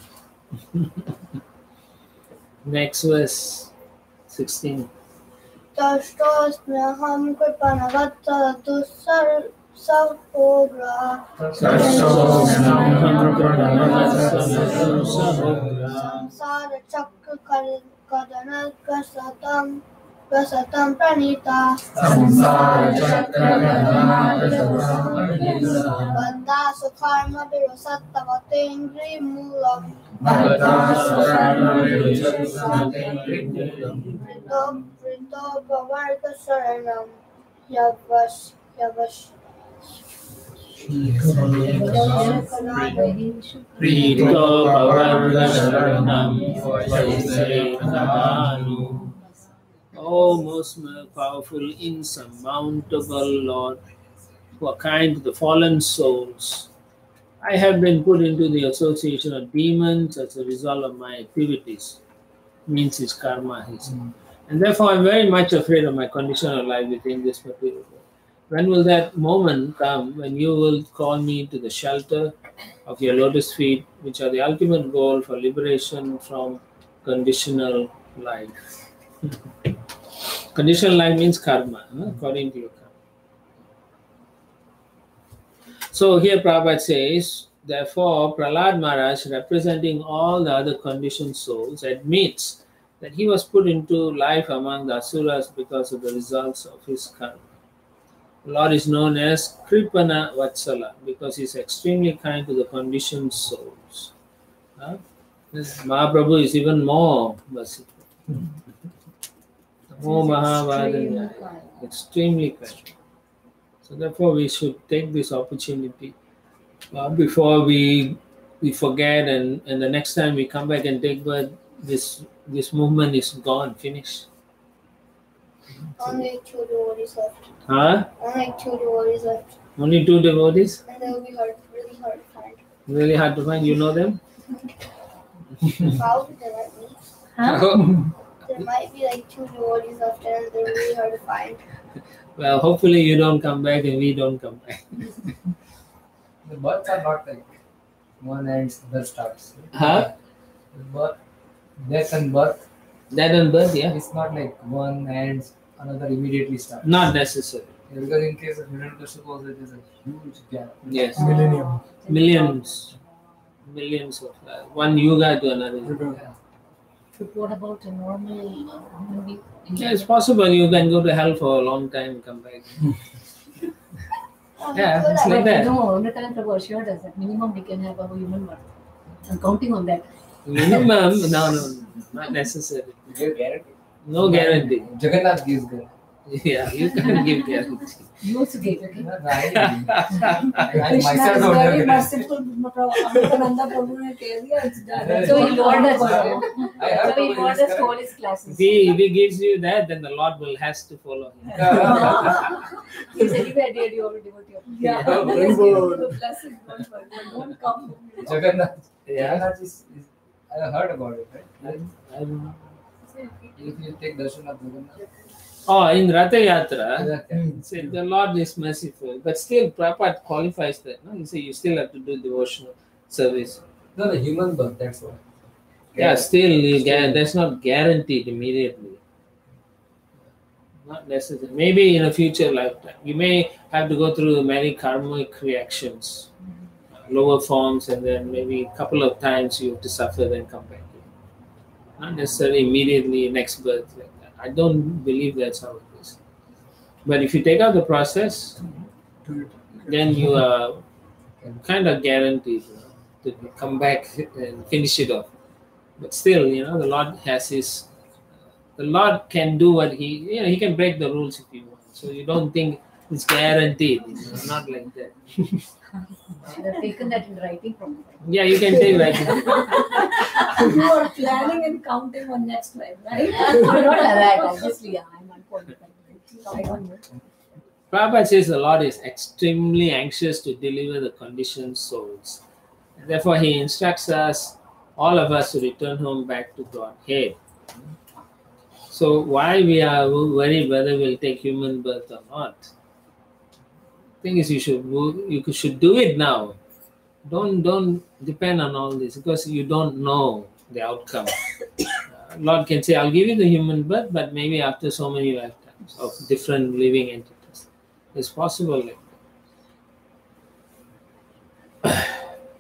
Next verse, 16. Tashtosmyaham kripanavatta dussar sahogra samsara chakra kadana gasatam pranita Banda sukharma virusattavatendri moolam Vrito Pavarga Saranam Yavash Prito Pavarga Sharanam Vaise Nadanu. O most powerful, insurmountable Lord, who are kind to the fallen souls, I have been put into the association of demons as a result of my activities. Means his karma, he said. And therefore, I'm very much afraid of my condition of life within this material world. When will that moment come when you will call me to the shelter of your lotus feet, which are the ultimate goal for liberation from conditional life? Conditional life means karma, according to your karma. So here Prabhupada says, therefore, Prahlad Maharaj, representing all the other conditioned souls, admits that he was put into life among the asuras because of the results of his karma. The Lord is known as Kripana Vatsala because he is extremely kind to the conditioned souls. This Mahaprabhu is even more merciful. More Mahavadana, extremely kind. So therefore we should take this opportunity before we forget and the next time we come back and take birth, this movement is gone, finished. Only 2 devotees left. Huh? Only 2 devotees left. Only 2 devotees? And they'll be really hard to find. Really hard to find. You know them? How? There might be. There might be like 2 devotees left and they're really hard to find. Well, hopefully you don't come back and we don't come back. The births are not like one ends, other starts. Huh? The birth, death and birth. Death and birth, yeah. It's not like one ends, another immediately starts. Not necessary. Yeah, because in case of Hiranyakashipu also it is a huge gap. Yes. Millennium. Millions of one yuga to another. Yeah. But what about a normal human being? Yeah, it's possible you can go to hell for a long time and come back. Yeah, it's like that. No, only time Prabhu assured us that minimum we can have a human birth. I'm counting on that. Minimum, no, not necessary. Give guarantee. No guarantee. Jagannath gives guarantee. Yeah, you can't give guarantee. You also gave, okay? No, I Krishna myself is don't have very guarantee. merciful. Amritananda Prabhu ne keh diya, it's done. So he warned us. I have So he to warned us to all his classes. If he gives you that, then the Lord has to follow him. He said, if I did, you already devotee. Yeah. The blessing, don't come. Jagannath. Yeah. Jagannath is I heard about it, right? I don't know. If you take darshan of Jagannath. Oh, in Ratha Yatra, Yeah. say the Lord is merciful, but still Prabhupada qualifies that. No? He says you still have to do devotional service. No, the human birth, that's why. Yeah, still that's not guaranteed immediately. Not necessary. Maybe in a future lifetime. You may have to go through many karmic reactions. lower forms, and then maybe a couple of times you have to suffer, then come back. Not necessarily immediately next birth like that. I don't believe that's how it is. But if you take out the process, then you are kind of guaranteed to come back and finish it off. But still, the Lord has his. The Lord can do what he can break the rules if he wants. So you don't think it's guaranteed. Not like that. They've taken that in writing from Yeah, you can take writing. You are planning and counting on next life, right? I'm not like that, obviously. I'm on point. I don't know. Prabhupada says the Lord is extremely anxious to deliver the conditioned souls. And therefore, he instructs us, all of us, to return home back to Godhead. So why we are worried whether we'll take human birth or not? Thing is, you should do it now. Don't depend on all this because you don't know the outcome. Lord can say, I'll give you the human birth, but maybe after so many lifetimes of different living entities. It's possible like that.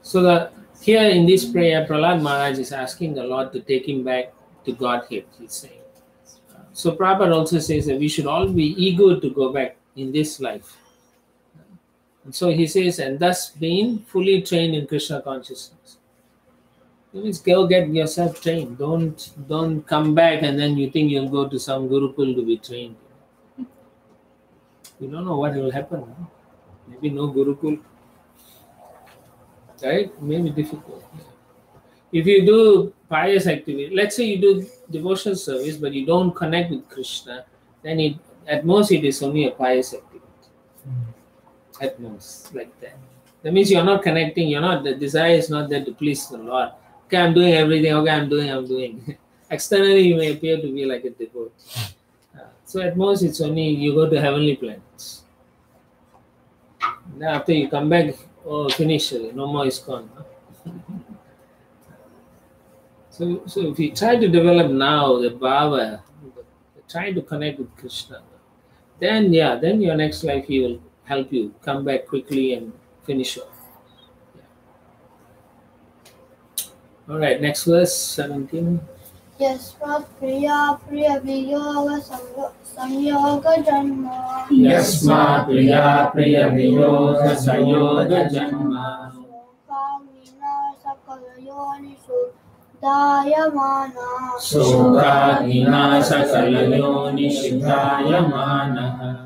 So here in this prayer, Prahlad Maharaj is asking the Lord to take him back to Godhead, he's saying. So Prabhupada also says that we should all be eager to go back in this life. And so he says, and thus being fully trained in Krishna consciousness. That means go get yourself trained. Don't come back and then you think you'll go to some Gurukul to be trained. You don't know what will happen. Huh? Maybe no Gurukul. Right? Maybe difficult. If you do pious activity, let's say you do devotional service, but you don't connect with Krishna, then at most it is only a pious activity. At most, like that. That means you're not connecting, the desire is not there to please the Lord. Okay, I'm doing everything, okay, I'm doing. Externally, you may appear to be like a devotee. So at most, it's only you go to heavenly planets. Then after you come back, finish, no more is gone. Huh? So if you try to develop now the bhava, try to connect with Krishna, then your next life he will help you come back quickly and finish off. Yeah. All right, next verse 17. Yasmat priya viyoga samyoga janma. Yasmat priya viyoga samyoga janma. Kamina sakala yonishu dayamana. Sukadina sakala yonishiddhayamana.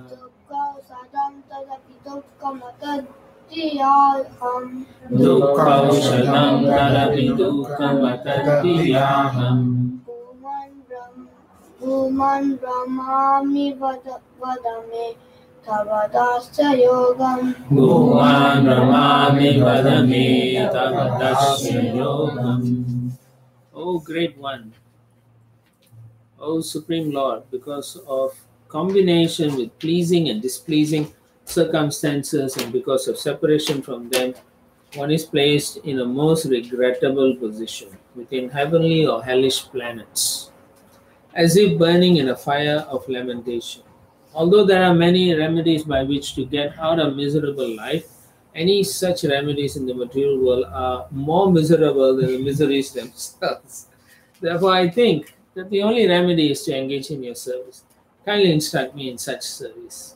Dukka sadam tadapi dukkam atadiyaham. Dukkaushadam tadapi dukkam atadiyaham. Bhuman brahmami vadame tavadasya yogam. Bhuman brahmami vadame tavadasya yogam. O Great One, O Supreme Lord, because of combination with pleasing and displeasing circumstances and because of separation from them, one is placed in a most regrettable position within heavenly or hellish planets, as if burning in a fire of lamentation. Although there are many remedies by which to get out of miserable life, any such remedies in the material world are more miserable than the miseries themselves. Therefore, I think that the only remedy is to engage in your service. Kindly instruct me in such service.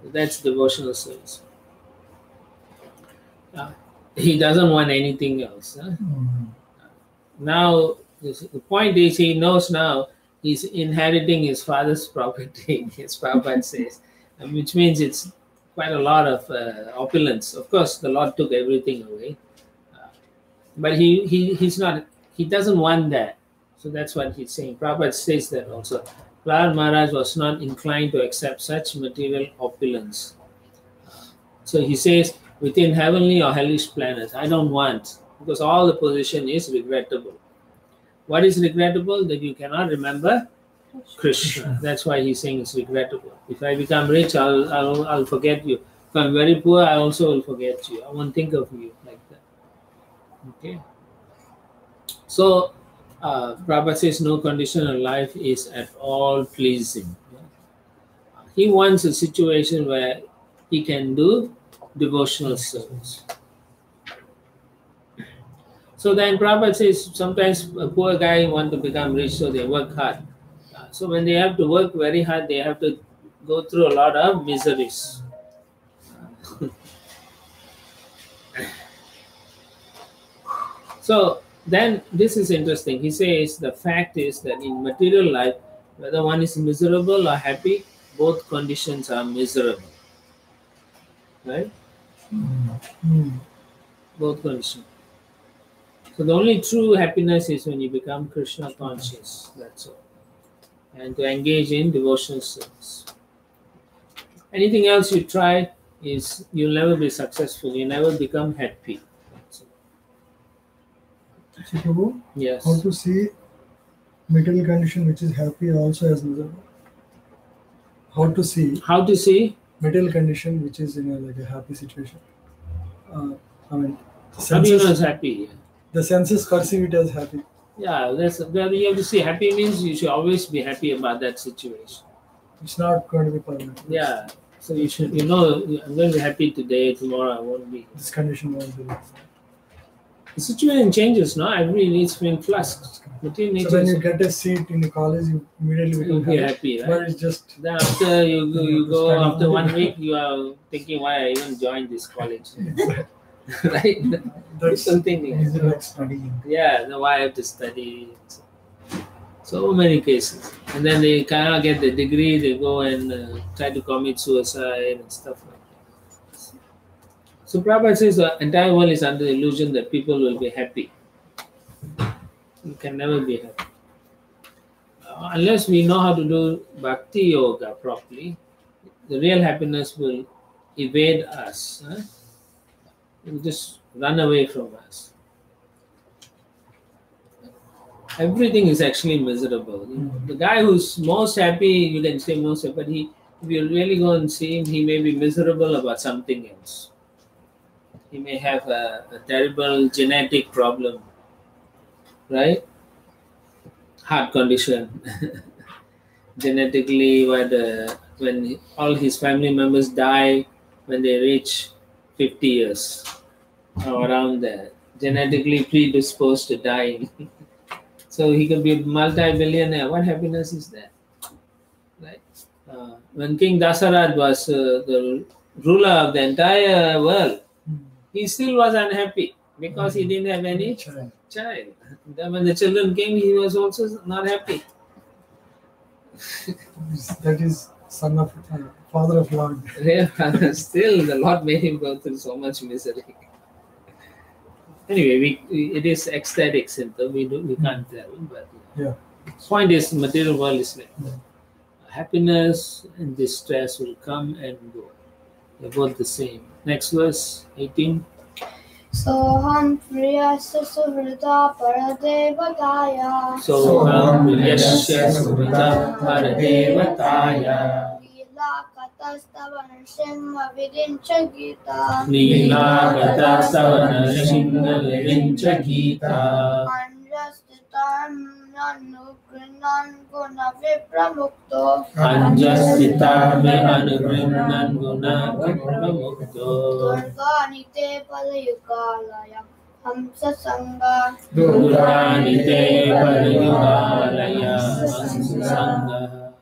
That's devotional service. He doesn't want anything else. Huh? Now, the point is, he knows now he's inheriting his father's property, as Prabhupada says, which means it's quite a lot of opulence. Of course, the Lord took everything away, but he doesn't want that. So that's what he's saying. Prabhupada says that also. Prahlad Maharaj was not inclined to accept such material opulence. So he says, within heavenly or hellish planets, I don't want, because all the position is regrettable. What is regrettable? That you cannot remember Krishna. That's why he's saying it's regrettable. If I become rich, I'll forget you. If I'm very poor, I also will forget you. I won't think of you like that. Okay. So Prabhupada says no condition of life is at all pleasing. He wants a situation where he can do devotional service. So then Prabhupada says sometimes a poor guy want to become rich, so they work hard. So when they have to work very hard, they have to go through a lot of miseries. So then this is interesting. He says the fact is that in material life, whether one is miserable or happy, both conditions are miserable. Right? Both conditions. So the only true happiness is when you become Krishna conscious. That's all. And to engage in devotional service. Anything else you try is you'll never be successful. You never become happy. That's all. So, Prabhu, Yes. how to see material condition which is happy also as miserable? How to see How to see? material condition which is in like a happy situation? I mean, How do you know it's happy? the senses perceive it as happy. Yeah, that's well, you have to see. Happy means you should always be happy about that situation. It's not going to be permanent. Yeah. So you should, I'm going to be happy today. Tomorrow I won't be. This condition won't be. The situation changes, no? Every needs being flushed. Material nature. So when is- you get a seat in the college, you immediately you'll become be happy. happy, right? But it's just Then after you go Studying. after 1 week, you are thinking why I even joined this college, right? that's Still thinking, Is it like studying? yeah, no, why I have to study? So many cases, and then they cannot get the degree. They go and try to commit suicide and stuff like that. So Prabhupada says the entire world is under the illusion that people will be happy. You can never be happy. Unless we know how to do bhakti yoga properly, the real happiness will evade us. Huh? It will just run away from us. Everything is actually miserable. The guy who's most happy, you can say most happy, but if you really go and see him, he may be miserable about something else. He may have a terrible genetic problem, right? Heart condition. Genetically, when all his family members die when they reach 50 years or around there, genetically predisposed to dying. So he could be a multi-billionaire. What happiness is that? Right? When King Dasaraj was the ruler of the entire world, he still was unhappy because he didn't have any Child. child. Then when the children came, he was also not happy. that is son of father of Lord. Still, the Lord made him go through so much misery. Anyway, it is ecstatic symptom. We can't tell, but Yeah. point is, material world is like that. Happiness and distress will come and go. They're both the same. Next verse, 18. Soham priyasya suvrita paradevataya Soham yasya sumita paradevataya Lila katastava nrsimha virincha gita Nilagata savana shinga virincha gita Anjastitam nanukrinan guna vipramukto Anjasita me anugrinan guna pramukto Durganite palayukalaya hamsa sangha Duranite parayugalaya sangha.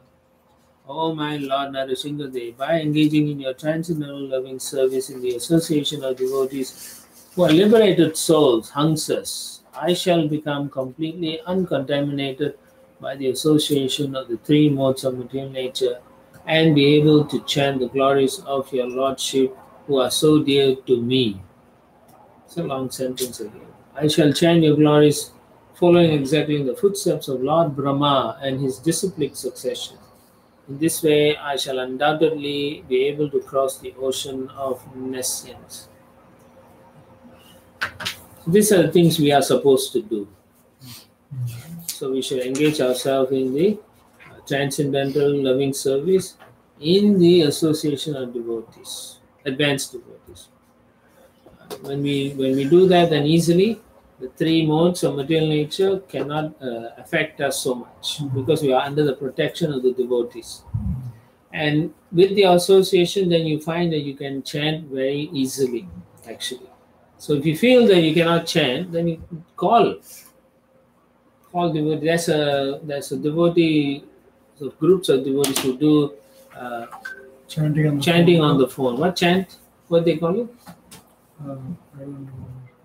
Oh my Lord Narasimhadev, by engaging in your transcendental loving service in the association of devotees who are liberated souls, hangsas, I shall become completely uncontaminated by the association of the three modes of material nature and be able to chant the glories of your Lordship who are so dear to me. It's a long sentence again. I shall chant your glories following exactly in the footsteps of Lord Brahma and his disciplic succession. In this way, I shall undoubtedly be able to cross the ocean of nescience. These are the things we are supposed to do. So we should engage ourselves in the transcendental loving service in the association of devotees, advanced devotees. When we do that, then easily the three modes of material nature cannot affect us so much because we are under the protection of the devotees. And with the association, then you find that you can chant very easily, actually. So if you feel that you cannot chant, then you call devotee. There's a devotee, so groups of devotees who do Chanting on the phone. What chant? What they call it? I don't know.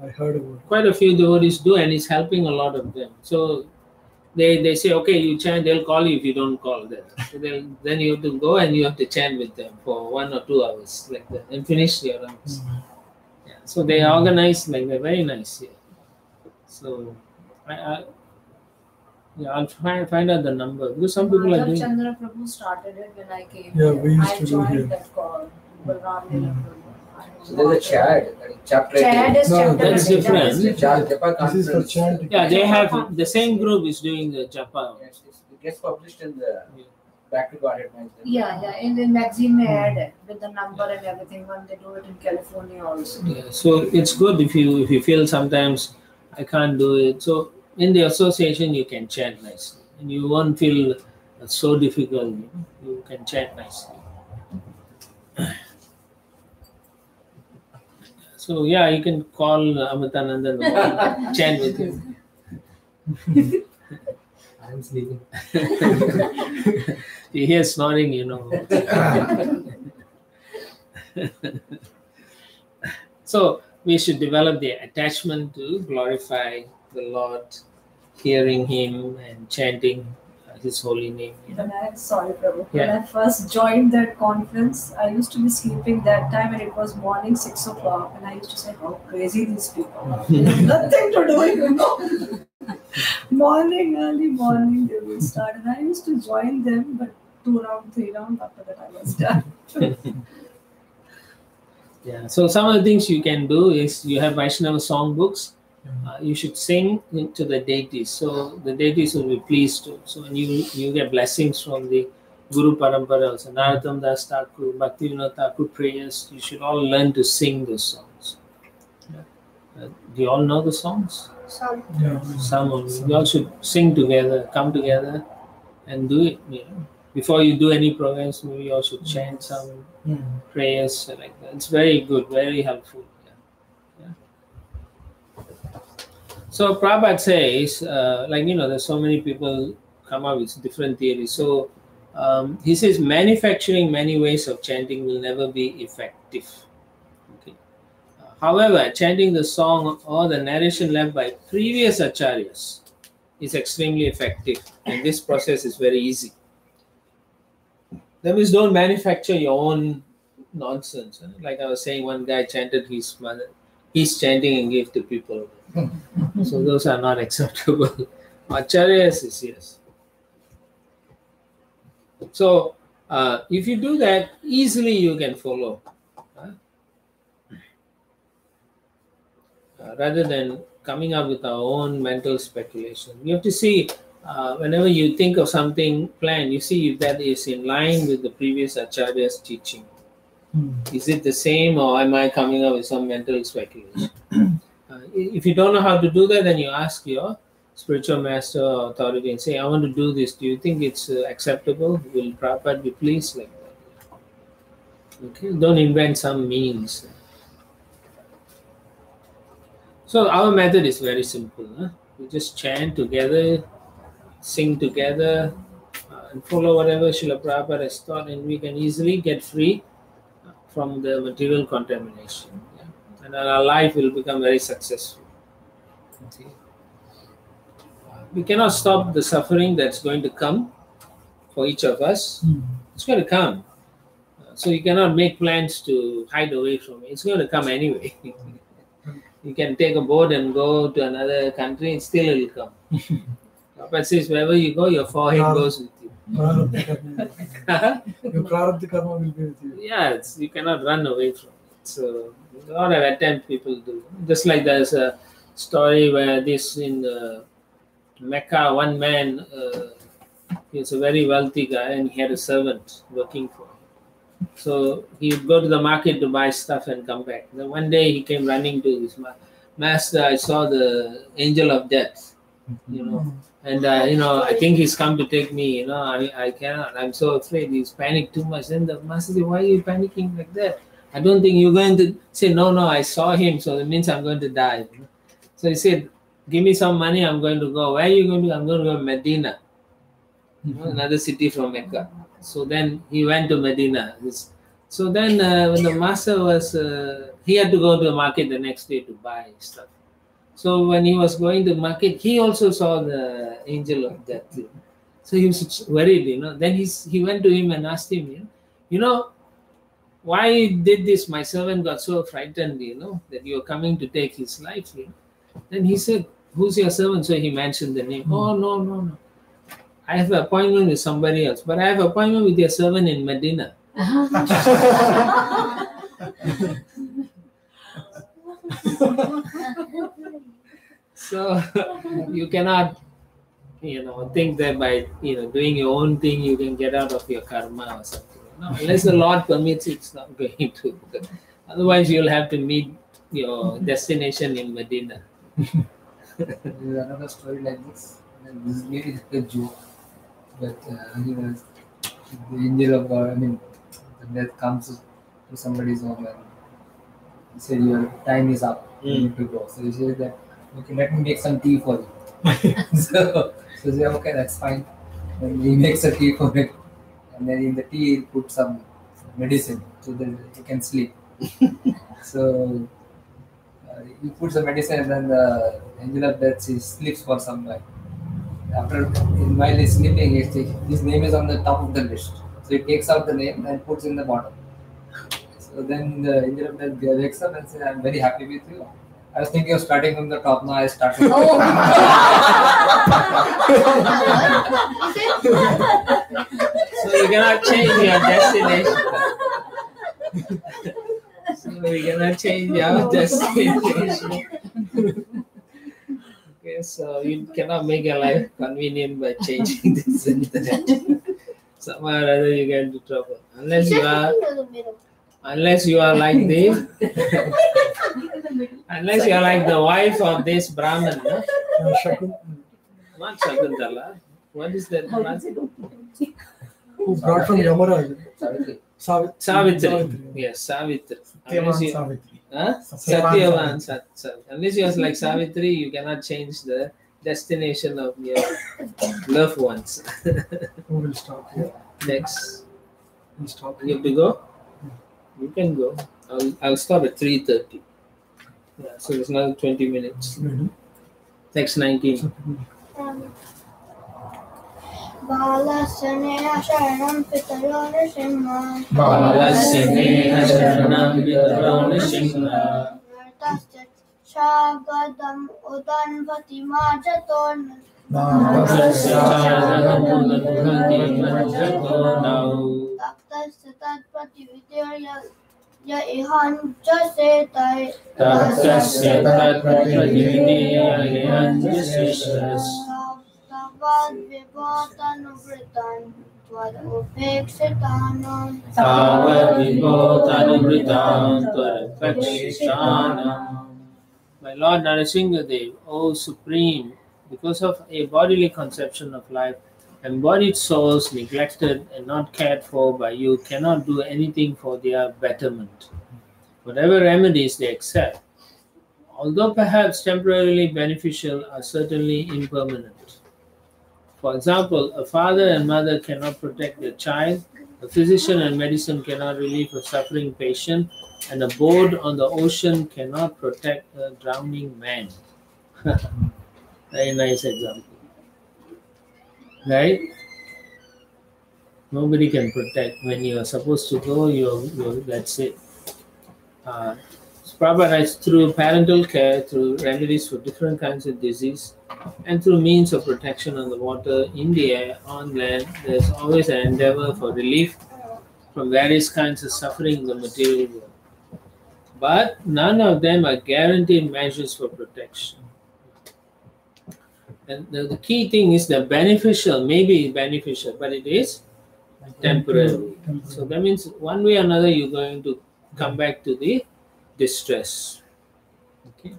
I heard about it. Quite a few devotees do, and it's helping a lot of them. So they say, okay, you chant. They'll call you if you don't call them. So then you have to go and you have to chant with them for 1 or 2 hours like that, and finish your rounds. Yeah. So they organize like that. Very nice. Yeah. So I'll find out the number because some people are Madhav doing. Chandra Prabhu started it when I came Yeah, here. we used I to do joined here. that call. Balram Lila Prabhu. So there's a Chad, chapter. Chad is No, chapter that's meeting. different. The Chad Japa This is for conference. chanting. Yeah, they have the same group is doing the japa. Yes, it gets published in the Back to Godhead magazine. Yeah. In the magazine they add it with the number and everything when they do it in California also. Yeah, so it's good if you feel sometimes I can't do it. So in the association you can chant nicely, and you won't feel so difficult. You can chant nicely. So yeah, you can call Amitananda and chant with him. I'm sleeping. You hear snoring, you know. So we should develop the attachment to glorify the Lord, hearing Him and chanting His holy name. Sorry, Prabhu. Yeah. When I first joined that conference, I used to be sleeping that time and it was morning 6 o'clock. And I used to say, how crazy these people are. There's nothing to do, you know. Early morning, they will start. And I used to join them, but 2 rounds, 3 rounds, after that I was done. Yeah. So some of the things you can do is you have Vaishnava song books. You should sing to the deities, so the deities will be pleased to. So when you get blessings from the Guru Parampara, also Narottam Das Thakur, Bhaktivinoda Thakur prayers. You should all learn to sing those songs. Do you all know the songs? Some. Yeah. Some only. You all should sing together, come together, and do it. You know, before you do any programs, maybe you all should chant some prayers like that. It's very good, very helpful. So Prabhupada says, there's so many people come up with different theories. So he says manufacturing many ways of chanting will never be effective. Okay. However, chanting the song or the narration left by previous acharyas is extremely effective, and this process is very easy. That means don't manufacture your own nonsense. Like I was saying, one guy chanted his mother. He's chanting and gave to people. So those are not acceptable. Acharyas is yes. So if you do that, easily you can follow. Rather than coming up with our own mental speculation. You have to see, whenever you think of something planned, you see if that is in line with the previous Acharya's teaching. Is it the same, or am I coming up with some mental speculation? If you don't know how to do that, then you ask your spiritual master or authority and say, I want to do this. Do you think it's acceptable? Will Prabhupada be pleased like that? Okay, don't invent some means. So our method is very simple. We just chant together, sing together, and follow whatever Srila Prabhupada has taught, and we can easily get free from the material contamination. And our life will become very successful. Okay. We cannot stop the suffering that's going to come for each of us. It's going to come. So you cannot make plans to hide away from it. It's going to come anyway. You can take a boat and go to another country and still it will come. Prabhupada says, wherever you go, your forehead goes with you. Your prarabdha karma will be with you. Yeah, you cannot run away from it. So a lot of attempt people do. Just like there's a story where this in Mecca, one man, he's a very wealthy guy and he had a servant working for him. So he would go to the market to buy stuff and come back. Then one day he came running to his master. I saw the angel of death, and I think he's come to take me. I cannot. I'm so afraid. He's panicked too much. Then the master said, "Why are you panicking like that? I don't think you're going to say, no, I saw him, so it means I'm going to die. So he said, give me some money, I'm going to go. Where are you going to go? I'm going to go to Medina, another city from Mecca. So then he went to Medina. So then when the master was, he had to go to the market the next day to buy stuff. So when he was going to market, he also saw the angel of death. So he was worried, Then he went to him and asked him, why did this? My servant got so frightened, that you're coming to take his life. Then he said, who's your servant? So he mentioned the name. Oh, no. I have an appointment with somebody else, but I have an appointment with your servant in Medina. So you cannot, think that by, doing your own thing, you can get out of your karma or something. No, unless the Lord permits, it's not going to. Otherwise, you'll have to meet your destination in Medina. There is another story like this. And this is maybe a joke, but the angel of God, the death comes to somebody's home and he said, your time is up, you need to go. So he said that, okay, let me make some tea for you. so he said, okay, that's fine. And he makes a tea for it. And then in the tea, he put some medicine so that he can sleep. So he puts the medicine and then the angel of death, he sleeps for some time. While he's sleeping, his name is on the top of the list. So he takes out the name and puts in the bottom. So then the angel of death wakes up and says, I'm very happy with you. I was thinking of starting from the top, now I start from the So you cannot change your destination. Okay, so you cannot make your life convenient by changing this and that. Somehow or other you get into trouble. Unless you are like the wife of this Brahmin, no? Not Shakuntala. What is that? Who brought from Yamaraj? Savitri. Yes, Savitri. Satyavan Savitri. Unless you are like Savitri, you cannot change the destination of your loved ones. Who will stop here? Next. We'll stop You here. have to go? You can go. I'll stop at 3:30. Yeah, so there's another 20 minutes. Next 19. Balasyaneha sharanam pitaro nrsimha Balasyaneha sharanam pitaro nrsimha Vartasya shagadam udanvati majaton Vartasya shagadam udanvati majaton Taktasya tat pratividirya ya ihan jasetai Taktasya tat pratividirya ihan jasetai Tavad vibhotanuvritan tvad upekshitanam Tavad vibhotanuvritan tvad upekshitanam. My Lord Narasimhadev, O Supreme, because of a bodily conception of life, embodied souls neglected and not cared for by you cannot do anything for their betterment. Whatever remedies they accept, although perhaps temporarily beneficial, are certainly impermanent. For example, a father and mother cannot protect their child, a physician and medicine cannot relieve a suffering patient, and a boat on the ocean cannot protect a drowning man. Very nice example. Right? Nobody can protect. When you are supposed to go, that's it. Prabhupada writes, through parental care, through remedies for different kinds of disease, and through means of protection on the water, in the air, on land, there's always an endeavor for relief from various kinds of suffering in the material world. But none of them are guaranteed measures for protection. And the key thing is that beneficial, may be beneficial, but it is temporary. So that means one way or another you're going to come back to the distress. Okay.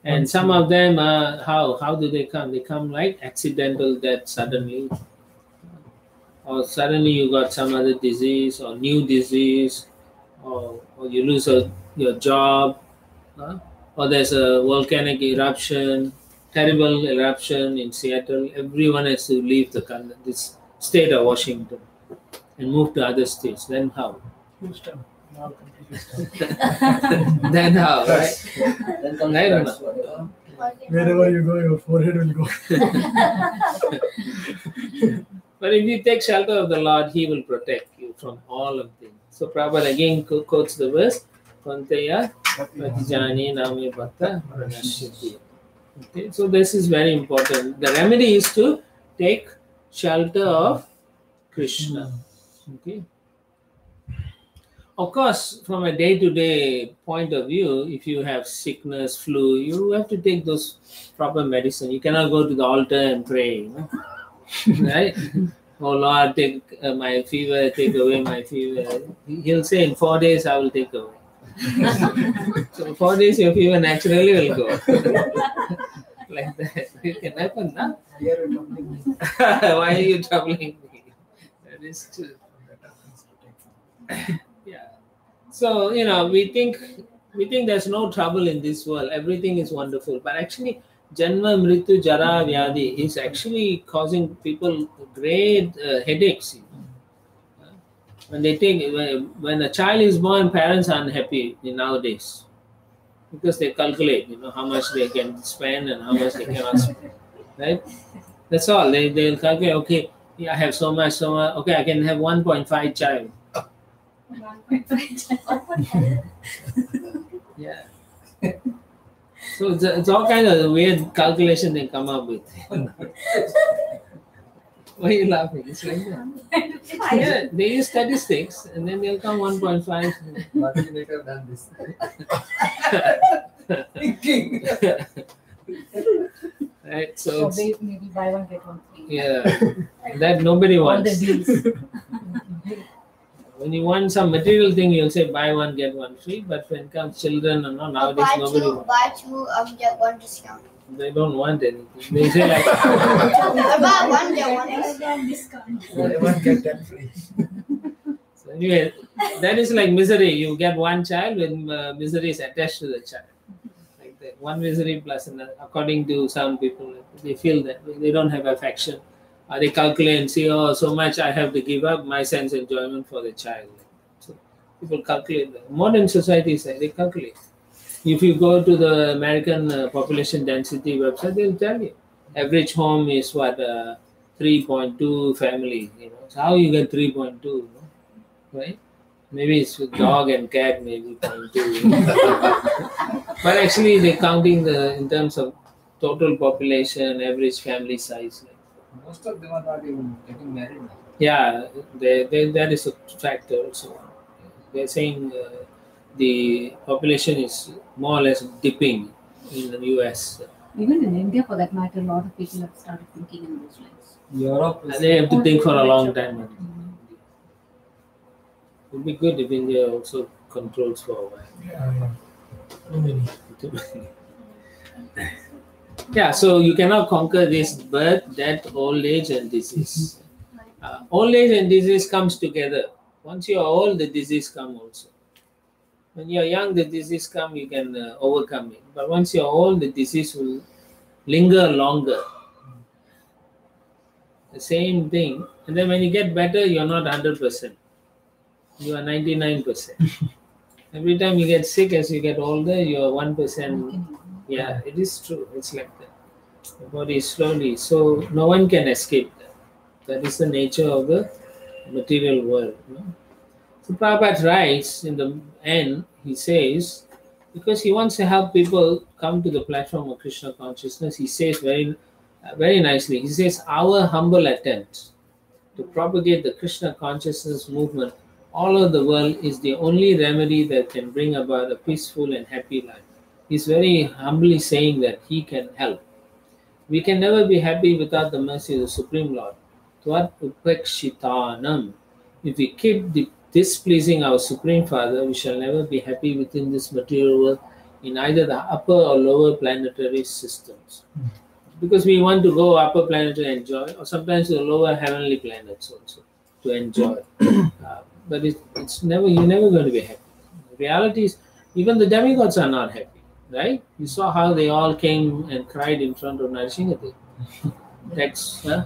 And some of them are how do they come? They come like accidental death suddenly. Or suddenly you got some other disease or new disease, or you lose your job, or there's a volcanic eruption, terrible eruption in Seattle. Everyone has to leave this state of Washington and move to other states. Then how? Houston. Now complete Houston. Then how, right? Then comes I don't tax. Wherever you go, your forehead will go. But if you take shelter of the Lord, He will protect you from all of things. So Prabhupada again quotes the verse, Kvanteya Patijani Name Bhakta Pranashyati. Okay, so this is very important. The remedy is to take shelter of Krishna. Okay. Of course, from a day-to-day point of view, if you have sickness, flu, you have to take those proper medicine. You cannot go to the altar and pray, right? Oh Lord, take my fever, take away my fever. He'll say, in 4 days I will take away. So 4 days your fever naturally will go. Like that. It can happen, no? Here you're troubling me. Why are you troubling me? That is true. Yeah. So, we think there's no trouble in this world. Everything is wonderful. But actually, Janma, Mritu, Jara, Vyadi is actually causing people great headaches. When a child is born, parents are unhappy nowadays because they calculate, how much they can spend and how much they cannot spend, right? That's all. They'll calculate. Okay, I have so much. Okay, I can have 1.5 child. 1.5. Yeah. So it's all kind of weird calculation they come up with. Why are you laughing? It's like that. Yeah, they use statistics and then they'll come 1.5. Martin may have done this. Thinking. Right, so it's- maybe buy one get one free. yeah, that nobody All the wants. deals. When you want some material thing, you'll say buy one get one free. But when it comes children and all, nowadays nobody wants. Buy two, get one discount. They don't want anything. They say like, Or buy one, get one discount. Everyone get that free. so anyway, that is like misery. You get one child when misery is attached to the child. Like that. One misery plus another. According to some people, they feel that they don't have affection. They calculate and say, oh, so much I have to give up my sense enjoyment for the child. So people calculate that. Modern society is like they calculate. If you go to the American population density website, they'll tell you average home is what 3.2 family. So how you get 3.2, right? Maybe it's with dog and cat, maybe 0.2. But actually, they're counting in terms of total population, average family size. Most of them are not even getting married now. Yeah, that is a factor also. They're saying the population is more or less dipping in the US. Even in India, for that matter, a lot of people have started thinking in those lines. Europe is And they have to think for a long time. It would be good if India also controls for a while. Yeah. Too many. Yeah, so you cannot conquer this birth, death, old age, and disease. Old age and disease comes together. Once you are old, the disease comes also. When you are young, the disease comes, you can overcome it. But once you are old, the disease will linger longer. The same thing. And then when you get better, you are not 100%. You are 99%. Every time you get sick, as you get older, you are 1%. Yeah, it is true. It's like that. The body is slowly. So no one can escape that. That is the nature of the material world. So Prabhupada writes in the end, he says, because he wants to help people come to the platform of Krishna consciousness, he says very, very nicely, he says, our humble attempt to propagate the Krishna consciousness movement all over the world is the only remedy that can bring about a peaceful and happy life. He's very humbly saying that he can help. We can never be happy without the mercy of the Supreme Lord. Tvat upekshitanam. If we keep displeasing our Supreme Father, we shall never be happy within this material world in either the upper or lower planetary systems. Because we want to go upper planet to enjoy, or sometimes the lower heavenly planets also to enjoy. But it's never, you're never going to be happy. Reality is, even the demigods are not happy, right? You saw how they all came and cried in front of Narsingadev. Text, huh?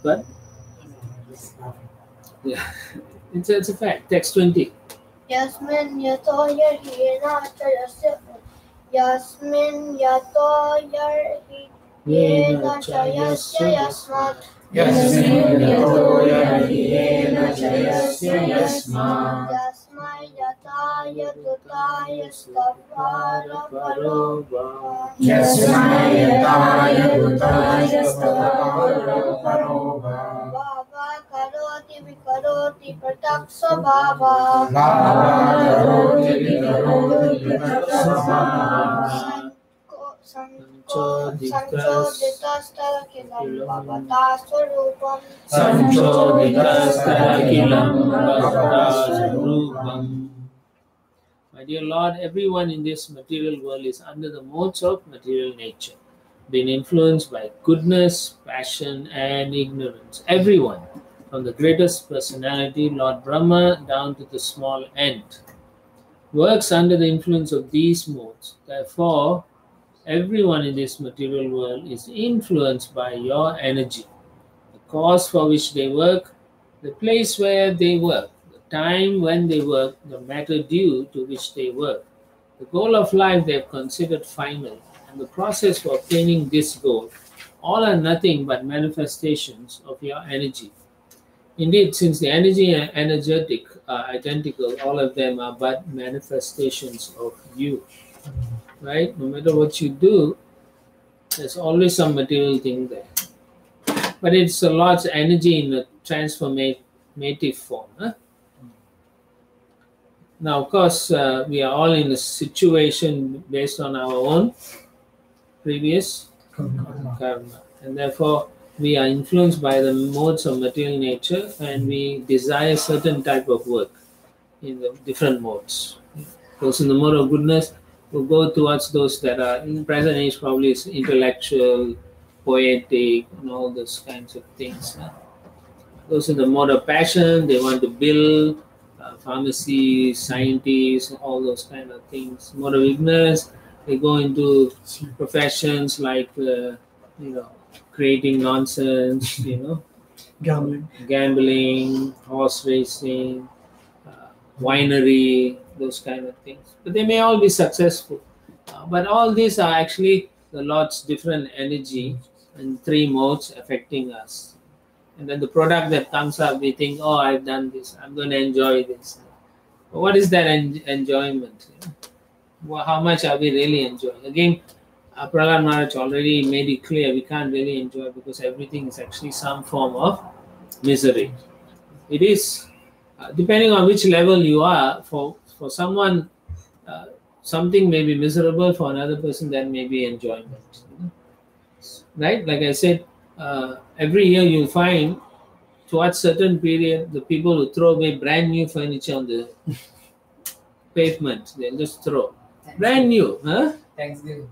But yeah, it's a fact. Text 20. Yasmin yato yarhina chayasya. Yasmin yato yarhina chayasya yasmat. Yasmin yato yarhina chayasya yasmat. Yasmai yataya tutaya stavara parobha. Yasmai yataya tutaya stavara parobha. Bhava karoti vikaroti pratak svabhava. Sanchoditastakilam bhavatasvarupam. My dear Lord, everyone in this material world is under the modes of material nature, being influenced by goodness, passion, and ignorance. Everyone, from the greatest personality, Lord Brahma, down to the small ant, works under the influence of these modes. Therefore, everyone in this material world is influenced by your energy. The cause for which they work, the place where they work, the time when they work, the matter due to which they work. The goal of life they have considered final, and the process for obtaining this goal, all are nothing but manifestations of your energy. Indeed, since the energy and energetic are identical, all of them are but manifestations of you. Right? No matter what you do, there's always some material thing there. But it's a Lord's energy in a transformative form. Huh? Now, of course, we are all in a situation based on our own previous karma. And therefore, we are influenced by the modes of material nature and we desire certain type of work in the different modes. Those in the mode of goodness will go towards those that are in the present age probably is intellectual, poetic, and all those kinds of things. Those in the mode of passion, they want to build pharmacies, scientists, all those kind of things. Mode of ignorance, they go into professions like creating nonsense, gambling, horse racing, winery, those kind of things. But they may all be successful. But all these are actually the Lord's different energy and three modes affecting us. And then the product that comes up, we think, oh, I've done this, I'm going to enjoy this. But what is that enjoyment? How much are we really enjoying? Again, Prahlad Maharaj already made it clear we can't really enjoy because everything is actually some form of misery. It is, depending on which level you are, for someone, something may be miserable, for another person that may be enjoyment. Right? Like I said, every year you'll find towards certain period, the people who throw away brand new furniture on the pavement, they'll just throw. Brand new, huh? Thanksgiving.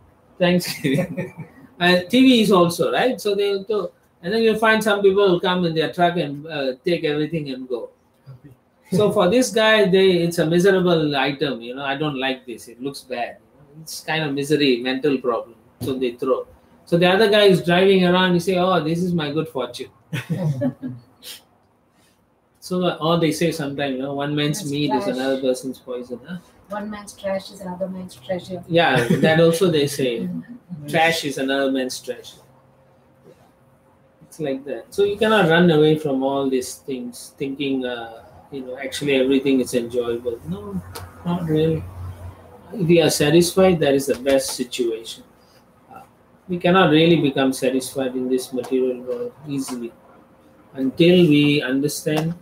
And TVs also, right? So they'll throw. And then you'll find some people who come in their truck and take everything and go. So for this guy, it's a miserable item. I don't like this. It looks bad. It's kind of misery, mental problem. So they throw. So the other guy is driving around. He say, "Oh, this is my good fortune." Or they say sometimes, one man's meat is another person's poison. Huh? One man's trash is another man's treasure. Yeah, that also they say. Trash is another man's treasure. It's like that. So you cannot run away from all these things, thinking, actually everything is enjoyable. No, not really. If we are satisfied, that is the best situation. We cannot really become satisfied in this material world easily until we understand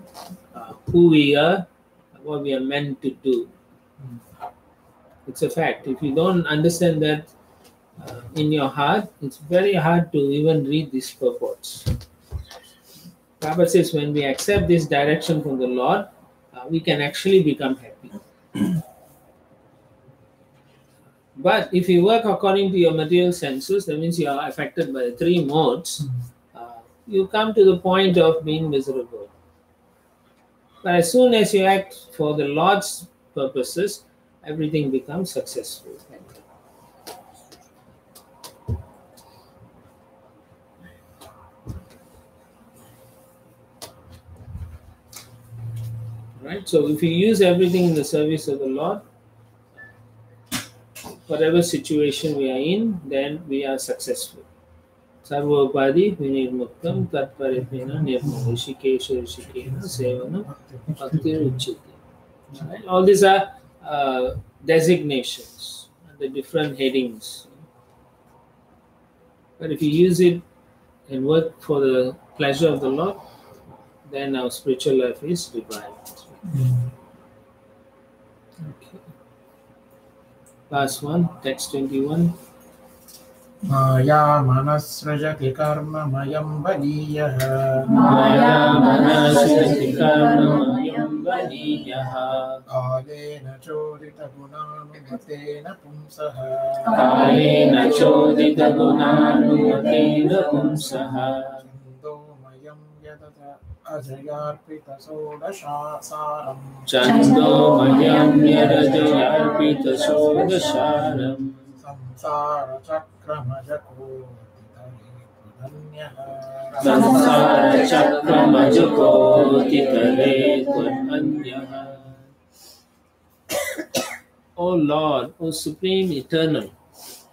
who we are, what we are meant to do. It's a fact. If you don't understand that in your heart, it's very hard to even read these purports. Prabhupada says when we accept this direction from the Lord, we can actually become happy. But if you work according to your material senses, that means you are affected by the three modes, you come to the point of being miserable. But as soon as you act for the Lord's purposes, everything becomes successful. Right? So if you use everything in the service of the Lord, whatever situation we are in, then we are successful. Sarvopadi vinirmuktam tatparipena nirmal rishikesha rishikena sevanam bhakti uchyate. Right? All these are designations, the different headings. But if you use it and work for the pleasure of the Lord, then our spiritual life is revived. Okay. Last one, text 21. Maya manasrajati karma mayam badiyah. Maya manasrajati karma mayam badiyah. Kalena chodita gunanumatena pumsaha. Kalena chodita gunanumatena pumsaha. Chando mayam yadata ajayarpita sodashasaram. Chando mayam yadajayarpita sodasharam. Samsara chakramajako Samsara chakramajako titare tvanyah. O Lord, O Supreme Eternal,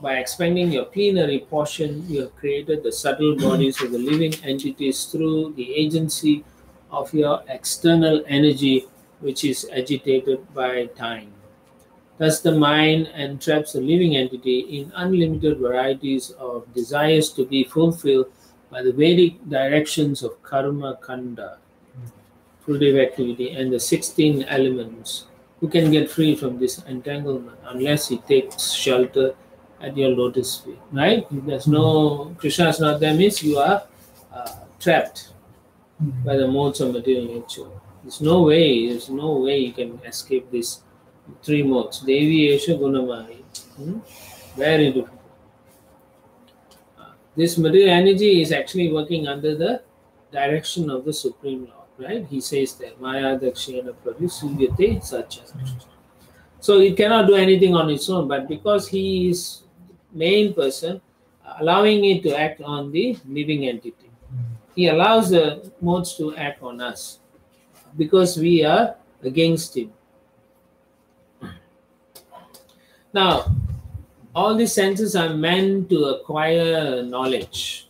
by expanding your plenary portion, you have created the subtle bodies of the living entities through the agency of your external energy, which is agitated by time. Thus, the mind entraps the living entity in unlimited varieties of desires to be fulfilled by the Vedic directions of karma kanda, fruitive activity, and the 16 elements. Who can get free from this entanglement unless he takes shelter at your lotus feet? Right? If there's no Krishna is not there, means you are trapped by the modes of material nature. There's no way you can escape these three modes. Devi Esha Gunamani. Very difficult. This material energy is actually working under the direction of the Supreme Lord. Right? He says that Maya Dakshina Pravyusyate Sacha. So it cannot do anything on its own, but because he is main person, allowing it to act on the living entity. He allows the modes to act on us because we are against him. Now, all these senses are meant to acquire knowledge.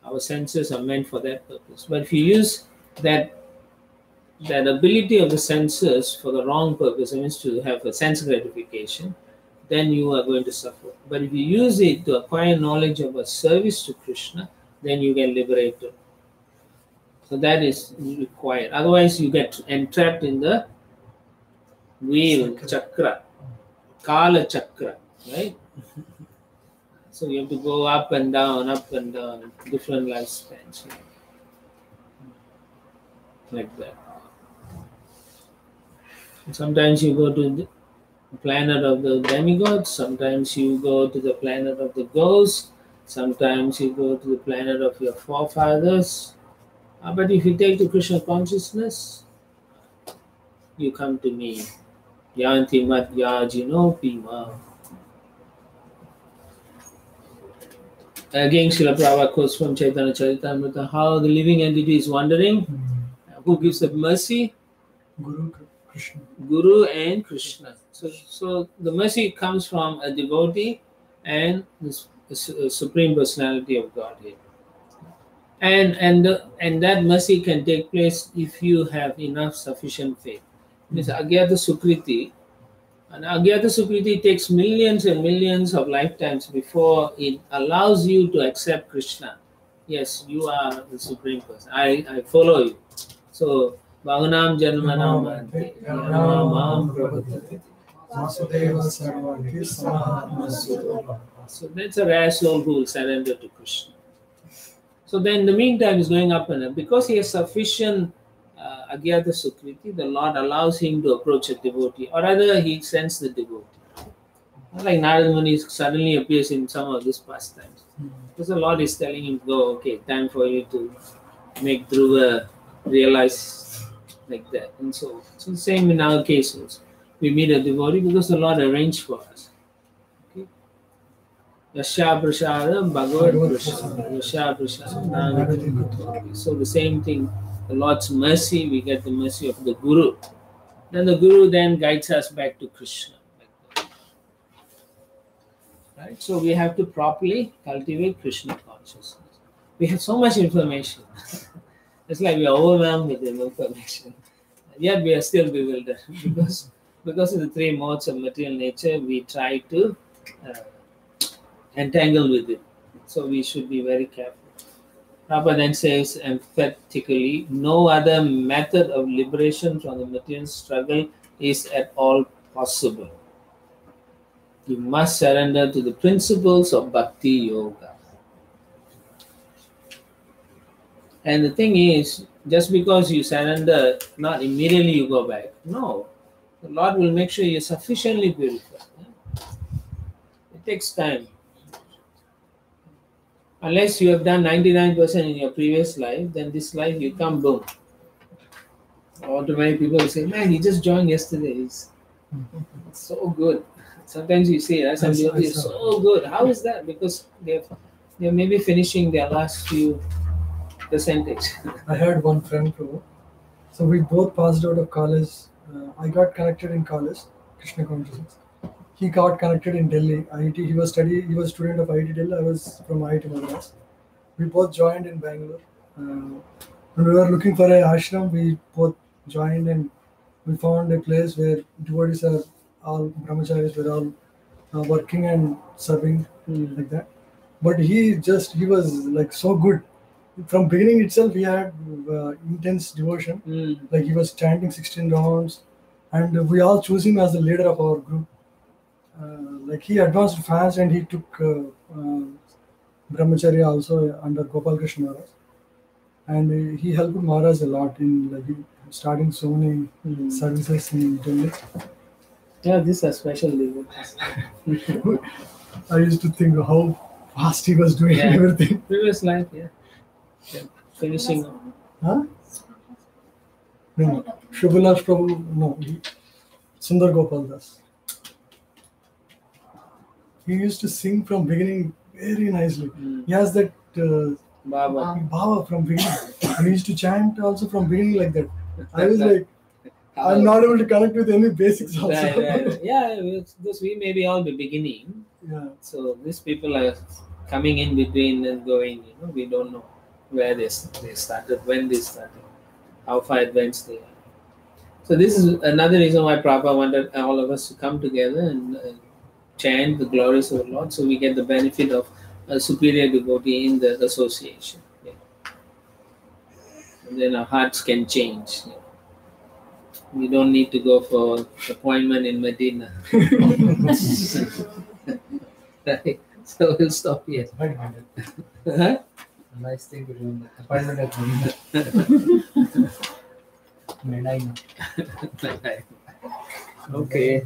Our senses are meant for that purpose. But if you use that ability of the senses for the wrong purpose, it means to have a sense gratification, then you are going to suffer. But if you use it to acquire knowledge of a service to Krishna, then you get liberated. So that is required. Otherwise, you get entrapped in the wheel, chakra, kala chakra, right? So you have to go up and down, different lifespans. Like that. Sometimes you go to the planet of the demigods, sometimes you go to the planet of the ghosts, sometimes you go to the planet of your forefathers. But if you take the Krishna consciousness, you come to me. Yanti mat yajino pima. Again, Srila Prabhupada quotes from Chaitanya Charitamrita, how the living entity is wandering. Who gives the mercy? Guru and Krishna. So the mercy comes from a devotee and the Supreme Personality of Godhead. And that mercy can take place if you have enough sufficient faith. It means Agyata Sukriti. And Agyata Sukriti takes millions and millions of lifetimes before it allows you to accept Krishna. Yes, you are the Supreme Person. I follow you. So, Bhavanam Janmanam Ante, Yanamam Prabhupada. So that's a rare soul who will surrender to Krishna. So then in the meantime he's going up and up. Because he has sufficient Agyata Sukriti, the Lord allows him to approach a devotee. Or rather he sends the devotee. Like Narada Muni suddenly appears in some of these pastimes. Because the Lord is telling him, go, okay, time for you to make Dhruva realize like that. And so the same in our cases. We meet a devotee because the Lord arranged for us. Okay. Yasha prasada bhagavad prasada. Yasha prasada nagati bhutva. So the same thing, the Lord's mercy, we get the mercy of the Guru. Then the Guru then guides us back to Krishna. Right? So we have to properly cultivate Krishna consciousness. We have so much information. It's like we are overwhelmed with the information. Yet we are still bewildered because of the three modes of material nature, we try to entangle with it. So we should be very careful. Prabhupada then says emphatically, no other method of liberation from the material struggle is at all possible. You must surrender to the principles of Bhakti Yoga. And the thing is, just because you surrender, not immediately you go back. No. The Lord will make sure you're sufficiently purified. It takes time. Unless you have done 99% in your previous life, then this life you come boom. Or to many people say, man, he just joined yesterday. It's so good. Sometimes you see, right? Some people is so good. How is that? Because they're maybe finishing their last few percentage. I had one friend too. So we both passed out of college. I got connected in college, Krishna consciousness. He got connected in Delhi, IIT. He was a student of IIT Delhi. I was from IIT Madras. We both joined in Bangalore. When we were looking for an ashram, we both joined and we found a place where devotees are all brahmacharis were all working and serving like that. But he was like so good. From beginning itself, he had intense devotion. Like he was chanting 16 rounds, and we all chose him as the leader of our group. Like he advanced fast, and he took brahmacharya also under Gopal Krishna Maharaj, and he helped Maharaj a lot in like starting so many services in Delhi. Yeah, these are special devotees. I used to think how fast he was doing everything. Previous life, yeah. Finishing. Huh? No, Shubhalas Prabhu, no. Sundar Gopal Das. He used to sing from beginning very nicely. He has that bhava from beginning. And he used to chant also from beginning like that. I was like, I'm not able to connect with any basics also. Right. Yeah, because we may be all the beginning. Yeah. So these people are coming in between and going, we don't know where they started, when they started, how far advanced they are. So this is another reason why Prabhupada wanted all of us to come together and chant the glories of the Lord, so we get the benefit of a superior devotee in the association. Yeah. And then our hearts can change. Yeah. We don't need to go for appointment in Medina. Right. So we'll stop here. Huh? Nice thing to do. Appointment at Medina. Okay.